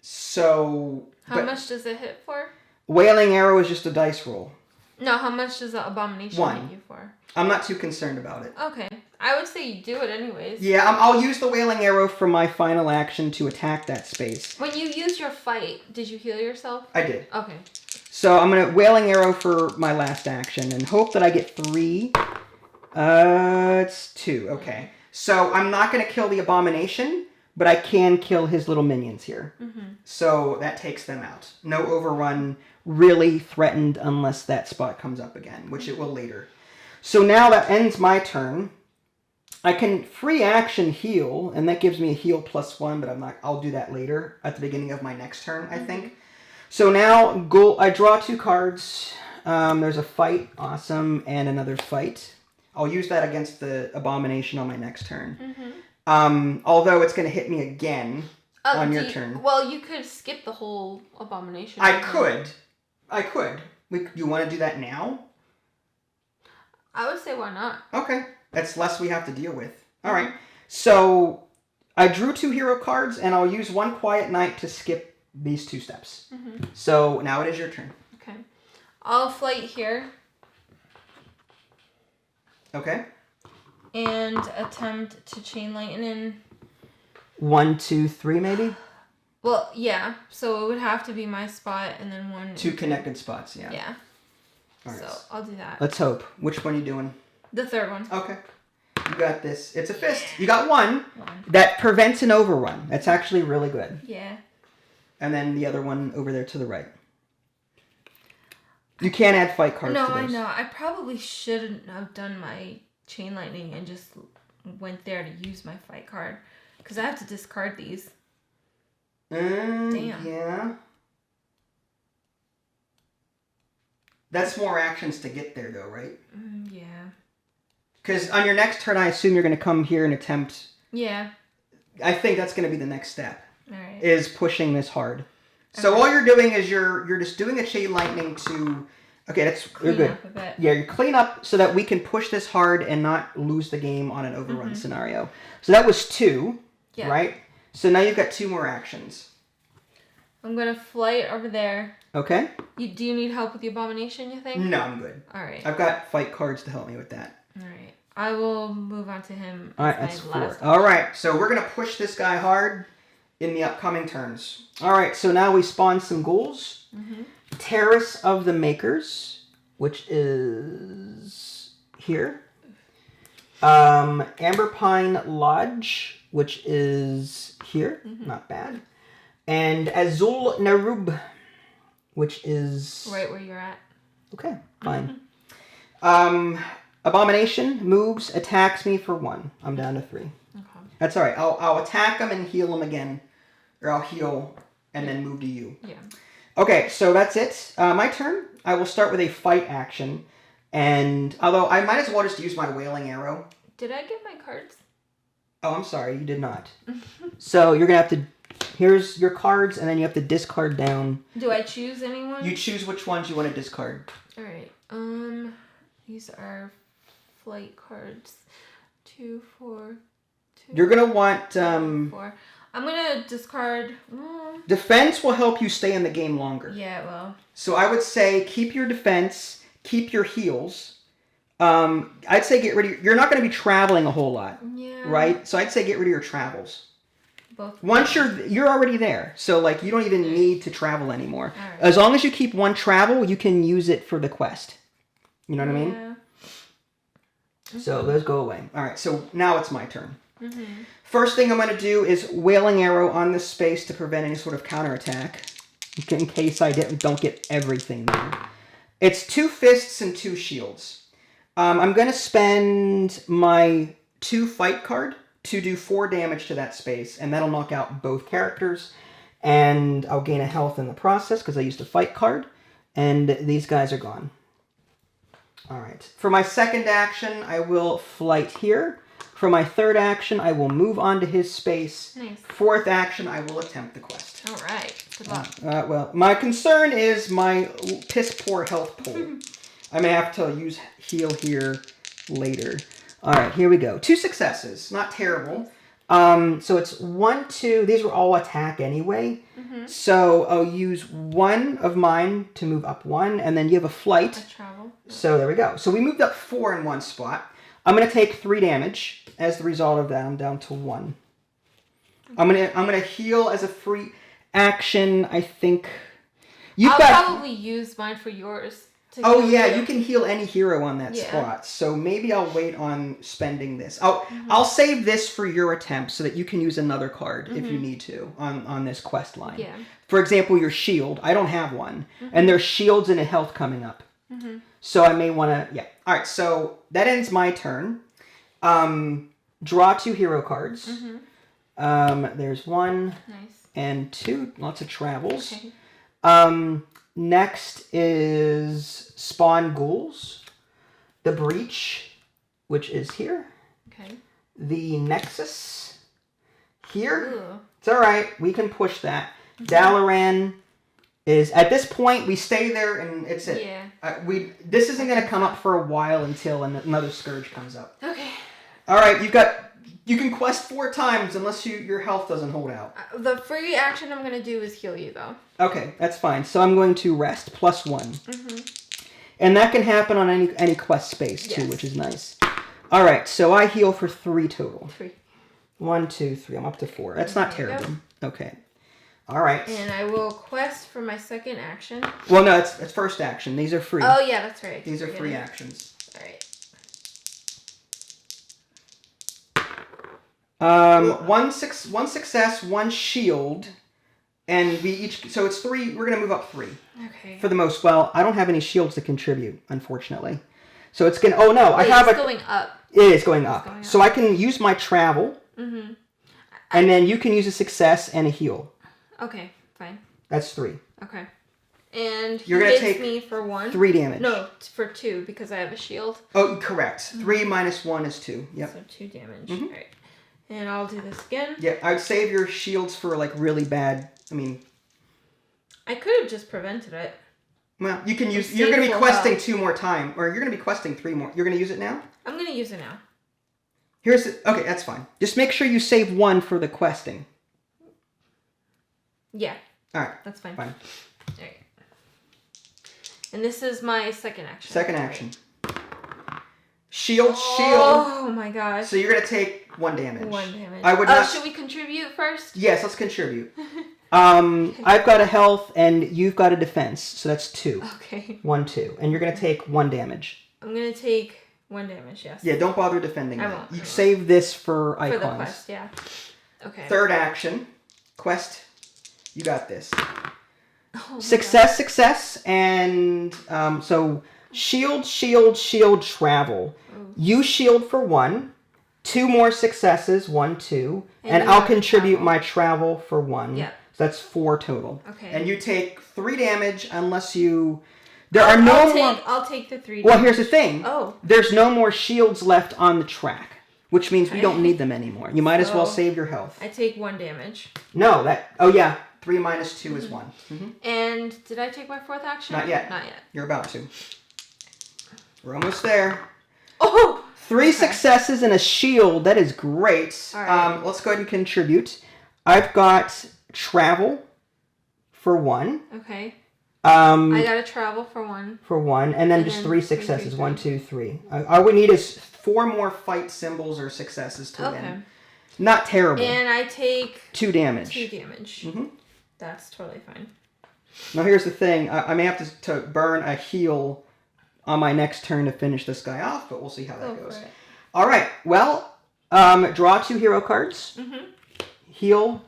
So... How much does it hit for? Wailing Arrow is just a dice roll. No, how much does the Abomination 1. hit you for? I'm not too concerned about it. Okay. I would say you do it anyways. Yeah, I'll use the Wailing Arrow for my final action to attack that space. When you use your fight, did you heal yourself? I did. Okay. So I'm going to Wailing Arrow for my last action and hope that I get 3. It's 2. Okay. So I'm not going to kill the Abomination, but I can kill his little minions here. So that takes them out. No overrun really threatened unless that spot comes up again, which it will later. So now that ends my turn. I can free action heal, and that gives me a heal +1, but I'll do that later at the beginning of my next turn, I think. So now I draw 2 cards. There's a fight, awesome, and another fight. I'll use that against the Abomination on my next turn. Although it's going to hit me again on your turn. Well, you could skip the whole Abomination. I could. You want to do that now? I would say why not? Okay. That's less we have to deal with. All right. So I drew 2 hero cards, and I'll use 1 Quiet Knight to skip these 2 steps. So now it is your turn. Okay. I'll flight here. Okay. And attempt to chain lightning. 1, 2, 3, maybe? Well, yeah. So it would have to be my spot and then 1... 2 connected spots, yeah. Yeah. All right. So I'll do that. Let's hope. Which one are you doing? The third one. Okay. You got this. It's a fist. You got one that prevents an overrun. That's actually really good. Yeah. And then the other one over there to the right. You can't add fight cards to No, those. I know. I probably shouldn't have done my chain lightning and just went there to use my fight card. Because I have to discard these. Damn. Yeah. That's more actions to get there, though, right? Yeah. Because on your next turn, I assume you're going to come here and attempt... Yeah. I think that's going to be the next step. Alright. Is pushing this hard. So all you're doing is you're just doing a chain lightning to... Okay, you're good. Up a bit. Yeah, you clean up so that we can push this hard and not lose the game on an overrun scenario. So that was 2, right? So now you've got 2 more actions. I'm gonna flight over there. Okay. Do you need help with the abomination, you think? No, I'm good. Alright. I've got fight cards to help me with that. Alright. I will move on to him. Alright, that's 4. Alright, so we're going to push this guy hard in the upcoming turns. Alright, so now we spawn some ghouls. Terrace of the Makers, which is here. Amberpine Lodge, which is here. Not bad. And Azul Narub, which is... Right where you're at. Okay, fine. Abomination moves, attacks me for 1. I'm down to 3. Okay. That's alright. I'll attack him and heal him again. Or I'll heal and then move to you. Yeah. Okay, so that's it. My turn. I will start with a fight action. And although I might as well just use my Wailing Arrow. Did I get my cards? Oh, I'm sorry. You did not. So you're going to have to... Here's your cards, and then you have to discard down. Do I choose anyone? You choose which ones you want to discard. Alright. These are flight cards. 2, 4, 2. You're going to want... 4. I'm going to discard... Defense will help you stay in the game longer. Yeah, well. So I would say keep your defense, keep your heals. I'd say get rid of... You're not going to be traveling a whole lot. Yeah. Right? So I'd say get rid of your travels. Both. Once you're already there. So like you don't even need to travel anymore. All right. As long as you keep one travel, you can use it for the quest. You know what I mean? Yeah. So those go away. All right, so now it's my turn. First thing I'm going to do is Wailing Arrow on this space to prevent any sort of counterattack. In case I don't get everything there. It's 2 fists and 2 shields. I'm going to spend my 2 fight card to do 4 damage to that space, and that'll knock out both characters. And I'll gain a health in the process because I used a fight card, and these guys are gone. Alright, for my second action, I will flight here. For my third action, I will move onto his space. Nice. Fourth action, I will attempt the quest. Alright. Good luck. Well, my concern is my piss-poor health pool. I may have to use heal here later. Alright, here we go. 2 successes. Not terrible. So it's 1, 2. These were all attack anyway. So I'll use 1 of mine to move up 1, and then you have a flight. I travel. So there we go. So we moved up 4 in one spot. I'm going to take 3 damage. As the result of that, I'm down to 1. I'm gonna heal as a free action. I think I'll probably use mine for yours. Oh yeah, you can heal any hero on that spot. So maybe I'll wait on spending this. I'll save this for your attempt so that you can use another card if you need to on this quest line. Yeah. For example, your shield. I don't have one, and there's shields and a health coming up. So I may want to. Yeah. All right. So that ends my turn. Draw 2 hero cards. There's 1 Nice. and 2. Lots of travels. Okay. Next is Spawn Ghouls. The Breach, which is here. Okay. The Nexus, here. Ooh. It's alright, we can push that. Dalaran is, at this point, we stay there and it's it. Yeah. This isn't going to come up for a while until another Scourge comes up. Okay. Alright, you can quest 4 times unless your health doesn't hold out. The free action I'm gonna do is heal you though. Okay, that's fine. So I'm going to rest +1. And that can happen on any quest space too, which is nice. Alright, so I heal for 3 total. 3. 1, 2, 3. I'm up to 4. That's not terrible. Okay. Alright. And I will quest for my second action. Well, no, it's first action. These are free. Oh yeah, that's right. These are free actions. Alright. One success, one shield, and we each. So it's 3. We're gonna move up 3. Okay. For the most. Well, I don't have any shields to contribute, unfortunately. So it's gonna. Oh no, Wait, I have it's going up. It is going up. So I can use my travel. Mm-hmm. And then you can use a success and a heal. Okay, fine. That's 3. Okay. And You're gonna hits take me for 1. 3 damage. No, for 2 because I have a shield. Oh, correct. 3 minus 1 is 2. Yep. So 2 damage. Mhm. All right. And I'll do this again. Yeah, I'd save your shields for like really bad. I mean, I could have just prevented it. well, you can use. Save You're gonna be full questing health. 2 more time, or you're gonna be questing 3 more. You're gonna use it now. I'm gonna use it now. Here's the, okay. That's fine. Just make sure you save 1 for the questing. Yeah. All right. That's fine. Fine. All right. And this is my second action. Second All action. Shield. Oh my gosh. So you're gonna take 1 damage. 1 damage. I would not. Should we contribute first? Yes, let's contribute. I've got a health and you've got a defense, so that's 2. Okay. 1, 2, and you're gonna take 1 damage. I'm gonna take 1 damage. Yes. Yeah, don't bother defending. I that. won't, You I won't. save this for icons. For the quest, yeah. Okay. Third action, quest. You got this. Oh my Success, and so shield, travel. Oh. You shield for 1. 2 more successes, 1, 2, and then I'll my contribute travel. my travel for 1. Yeah. So that's 4 total. Okay. And you take 3 damage unless you. There are no more. I'll take the 3 damage. Well, here's the thing. Oh. There's no more shields left on the track, which means we don't need them anymore. You might as well So- save your health. I take 1 damage. No, that. Oh yeah, 3 minus 2 is 1. Mm-hmm. And did I take my 4th action? Not yet. Not yet. You're about to. We're almost there. Oh! 3 successes and a shield. That is great. All right. Let's go ahead and contribute. I've got travel for 1. Okay. I I gotta travel for 1. for 1, and then And just then 3 three, successes. three, 1, 2, 3. All we need is 4 more fight symbols or successes to Okay. win. Not terrible. And I take 2 damage. 2 damage. Mm-hmm. That's totally fine. Now here's the thing. I may have to burn a heal on my next turn to finish this guy off, but we'll see how that Go goes. for it. All right. Well, draw 2 hero cards. Mm-hmm. Heal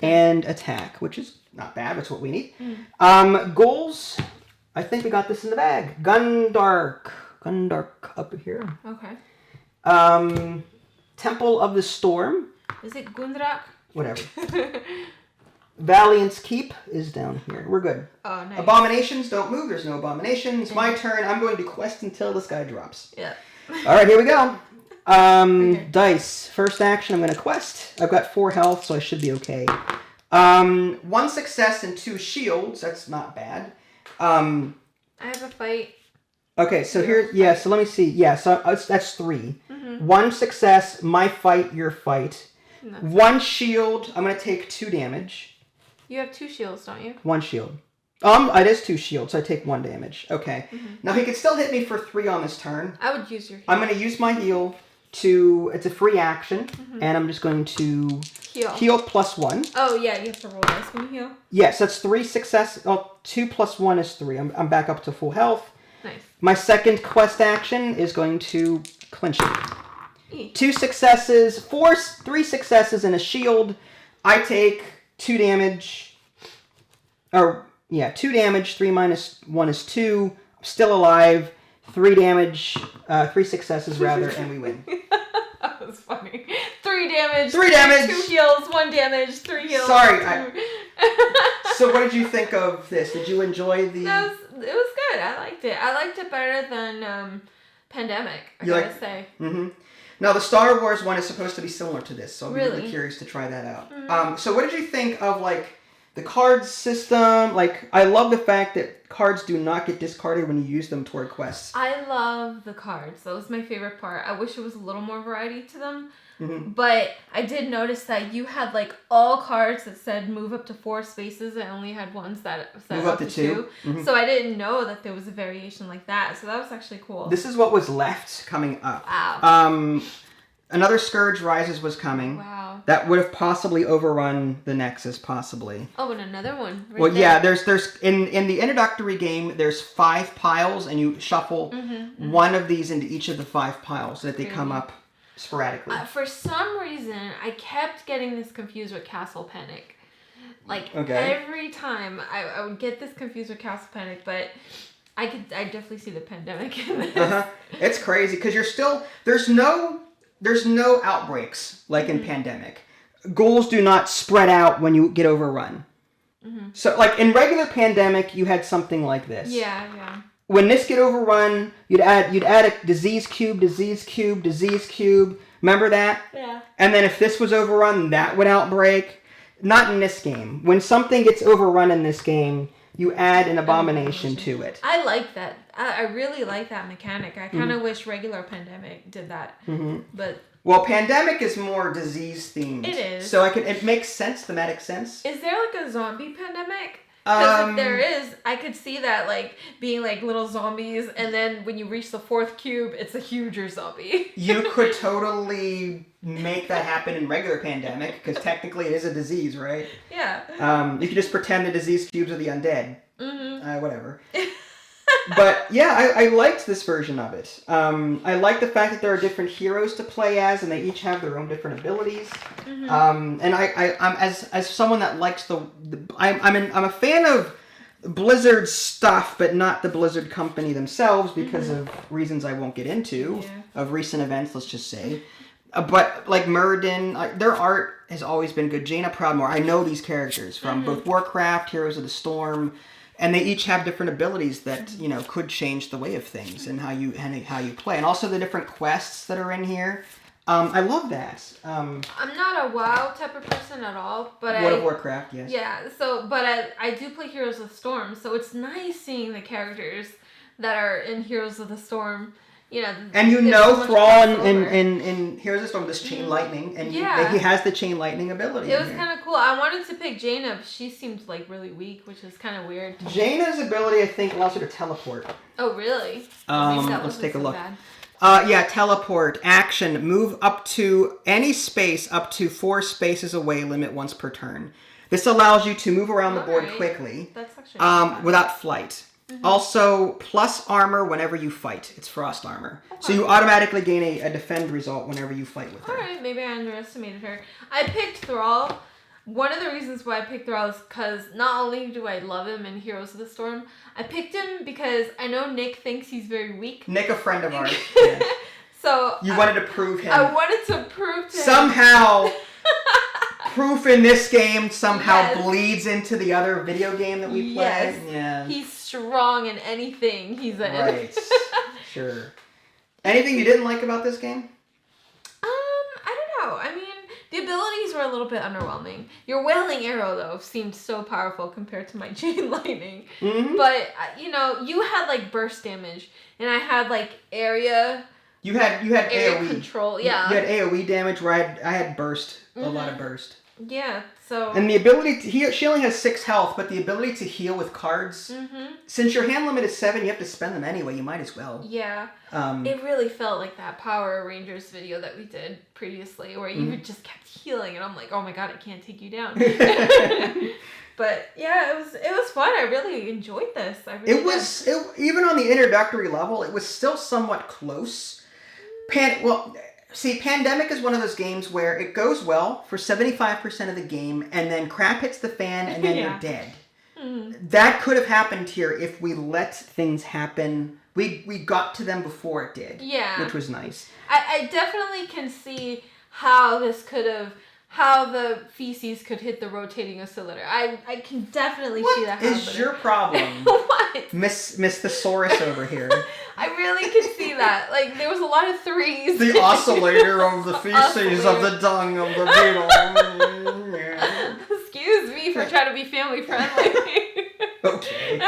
and attack, which is not bad. That's what we need. Ghouls. I think we got this in the bag. Gundark up here. Okay. Temple of the Storm. Is it Gundrak? Whatever. Valiant's Keep is down here. We're good. Oh, nice. Abominations, don't move. There's no abominations. My turn. I'm going to quest until this guy drops. Yeah. All right, here we go. Okay. Dice. First action, I'm going to quest. I've got 4 health, so I should be okay. 1 success and 2 shields. That's not bad. I have a fight. Okay, so here, yeah, so let me see. Yeah, so that's 3. 1 success, my fight, your fight. No. 1 shield, I'm going to take 2 damage. You have 2 shields, don't you? 1 shield. It is 2 shields, so I take 1 damage. Okay. Now he can still hit me for 3 on this turn. I would use your heal. I'm going to use my heal to, it's a free action, and I'm just going to heal plus 1. Oh, yeah, you have to roll this when you heal. Yes, that's 3 success. Oh, 2 plus 1 is 3. I'm back up to full health. Nice. My second quest action is going to clinch it. 2 successes, 3 successes and a shield. I take 2 damage. 2 damage. 3 minus 1 is 2. I'm still alive. 3 damage. 3 successes rather, and we win. That was funny. 3 damage. 3 damage. 2 heals. 1 damage. 3 heals. Sorry, 2. So what did you think of this? Did you enjoy the... It was good. I liked it. I liked it better than Pandemic, I gotta say. Mm-hmm. Now, the Star Wars one is supposed to be similar to this, so I'm really Really? curious to try that out. So what did you think of, like, the card system? Like, I love the fact that cards do not get discarded when you use them toward quests. I love the cards. That was my favorite part. I wish there was a little more variety to them. Mm-hmm. But I did notice that you had like all cards that said move up to 4 spaces. I only had ones that said Move up to 2. Mm-hmm. So I didn't know that there was a variation like that. So that was actually cool. This is what was left coming up. Wow. Another Scourge Rises was coming. Wow. That would have possibly overrun the Nexus, possibly. Oh, and another one. Right Well, there. yeah, there's in the introductory game, there's 5 piles, and you shuffle one of these into each of the 5 piles so that they come up. sporadically? For some reason, I kept getting this confused with Castle Panic. Like, Okay. every time I would get this confused with Castle Panic, but I definitely see the pandemic in this. Uh-huh. It's crazy because there's no outbreaks like in Pandemic. Ghouls do not spread out when you get overrun. Mm-hmm. So, like, in regular Pandemic, you had something like this. Yeah. When this get overrun, you'd add a disease cube. Remember that? Yeah. And then if this was overrun, that would outbreak. Not in this game. When something gets overrun in this game, you add an abomination to it. I like that. I really like that mechanic. I kind of wish regular Pandemic did that. Mm-hmm. But Well, Pandemic is more disease themed. It is. So it makes sense, thematic sense. is there like a zombie pandemic? Because if there is, I could see that like being like little zombies, and then when you reach the 4th cube, it's a huger zombie. You could totally make that happen in regular Pandemic, because technically it is a disease, right? Yeah. You could just pretend the disease cubes are the undead. Mm-hmm. Whatever. But yeah, I liked this version of it. I like the fact that there are different heroes to play as, and they each have their own different abilities. Mm-hmm. And I'm as someone that likes I'm a fan of Blizzard stuff, but not the Blizzard company themselves because of reasons I won't get into of recent events. Let's just say. But like Muradin, their art has always been good. Jaina Proudmoore, I know these characters from both Warcraft, Heroes of the Storm. And they each have different abilities that, could change the way of things and how you play. And also the different quests that are in here. I love that. I'm not a WoW type of person at all, but World of Warcraft, yes. Yeah, but I do play Heroes of the Storm, so it's nice seeing the characters that are in Heroes of the Storm. And Thrall in Heroes of the Storm, this chain lightning, and he has the chain lightning ability. It was kind of cool. I wanted to pick Jaina, but she seemed like really weak, which is kind of weird. Jaina's ability, I think, allows her to teleport. Oh, really? Let's take a look. Teleport, action, move up to any space up to 4 spaces away, limit once per turn. This allows you to move around the board quickly. That's actually without flight. Also, plus armor whenever you fight. It's frost armor. Okay. So you automatically gain a defend result whenever you fight with her. Alright, maybe I underestimated her. I picked Thrall. One of the reasons why I picked Thrall is because not only do I love him in Heroes of the Storm, I picked him because I know Nick thinks he's very weak. Nick, a friend of ours. Yeah. So you wanted to prove him. I wanted to prove to him. Somehow... proof in this game somehow bleeds into the other video game that we play. Yes. Yeah. He's strong in anything he's in. Right. Sure. Anything you didn't like about this game? I don't know. I mean, the abilities were a little bit underwhelming. Your Wailing Arrow, though, seemed so powerful compared to my Chain Lightning. Mm-hmm. But, you had, like, burst damage, and I had, like, area... You had area AoE. Control, yeah. You had AoE damage where I had burst. A lot of burst. Yeah, so... And the ability to she only has 6 health, but the ability to heal with cards, since your hand limit is 7, you have to spend them anyway, you might as well. Yeah. It really felt like that Power Rangers video that we did previously, where you just kept healing, and I'm like, oh my god, I can't take you down. But yeah, it was fun. I really enjoyed this. Even on the introductory level, it was still somewhat close. Pandemic is one of those games where it goes well for 75% of the game, and then crap hits the fan, and then you're dead. Mm-hmm. That could have happened here if we let things happen. We got to them before it did. Yeah. Which was nice. I definitely can see how the feces could hit the rotating oscillator. I can definitely see that happening. What is your problem? What? Miss Thesaurus over here. I really could see that. Like, there was a lot of 3s. The oscillator of the feces of the dung of the beetle. Excuse me for trying to be family friendly. Okay.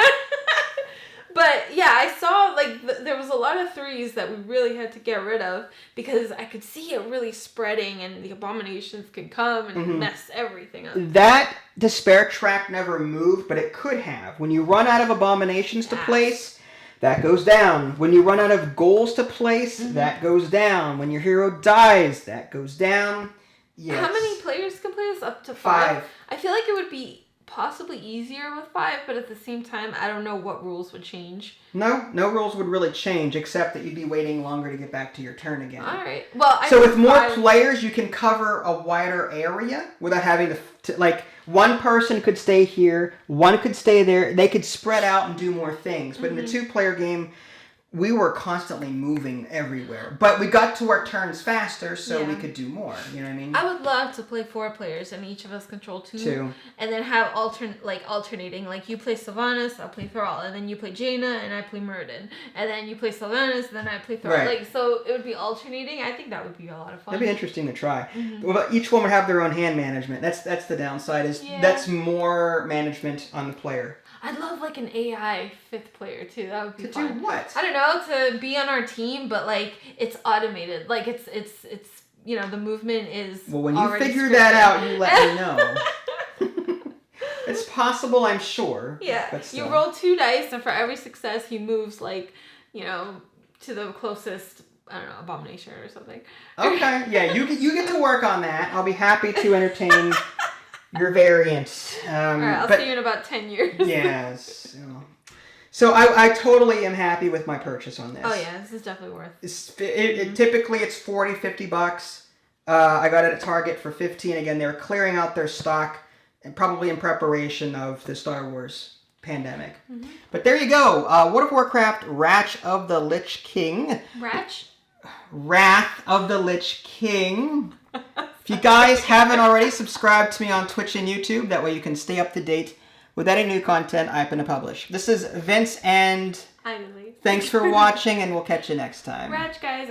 But yeah, I saw like there was a lot of 3s that we really had to get rid of because I could see it really spreading and the abominations could come and mess everything up. That despair track never moved, but it could have. When you run out of abominations to place, that goes down. When you run out of goals to place, that goes down. When your hero dies, that goes down. Yes. How many players can play this? Up to 5? I feel like it would be possibly easier with 5, but at the same time, I don't know what rules would change. No rules would really change, except that you'd be waiting longer to get back to your turn again. All right. Well, so with more players, you can cover a wider area without having to like one person could stay here, one could stay there. They could spread out and do more things. But in a 2-player game, we were constantly moving everywhere. But we got to our turns faster, so we could do more. You know what I mean? I would love to play 4 players and each of us control 2. And then have alternating. Like, you play Sylvanas, I'll play Thrall. And then you play Jaina, and I play Muradin. And then you play Sylvanas, and then I play Thrall. Right. Like, so it would be alternating. I think that would be a lot of fun. That'd be interesting to try. Well, each one would have their own hand management. That's the downside, is that's more management on the player. I'd love like an AI 5th player too. That would be fun. To do what? I don't know, to be on our team, but like it's automated. Like it's the movement is. Well, when you figure that out, you let me know. It's possible, I'm sure. Yeah. But you roll 2 dice, and for every success, he moves like to the closest. I don't know, abomination or something. Okay. Yeah, you get to work on that. I'll be happy to entertain. Your variants. All right, I'll see you in about 10 years. Yes. So I totally am happy with my purchase on this. Oh yeah, this is definitely worth. Typically it's $40-$50. I got it at Target for $15. Again, they're clearing out their stock, and probably in preparation of the Star Wars pandemic. But there you go. World of Warcraft: Wrath of the Lich King. Wrath of the Lich King. If you guys haven't already, subscribe to me on Twitch and YouTube. That way you can stay up to date with any new content I'm going to publish. This is Vince, and Hi, Lily. Thanks for watching, and we'll catch you next time. Bye, guys.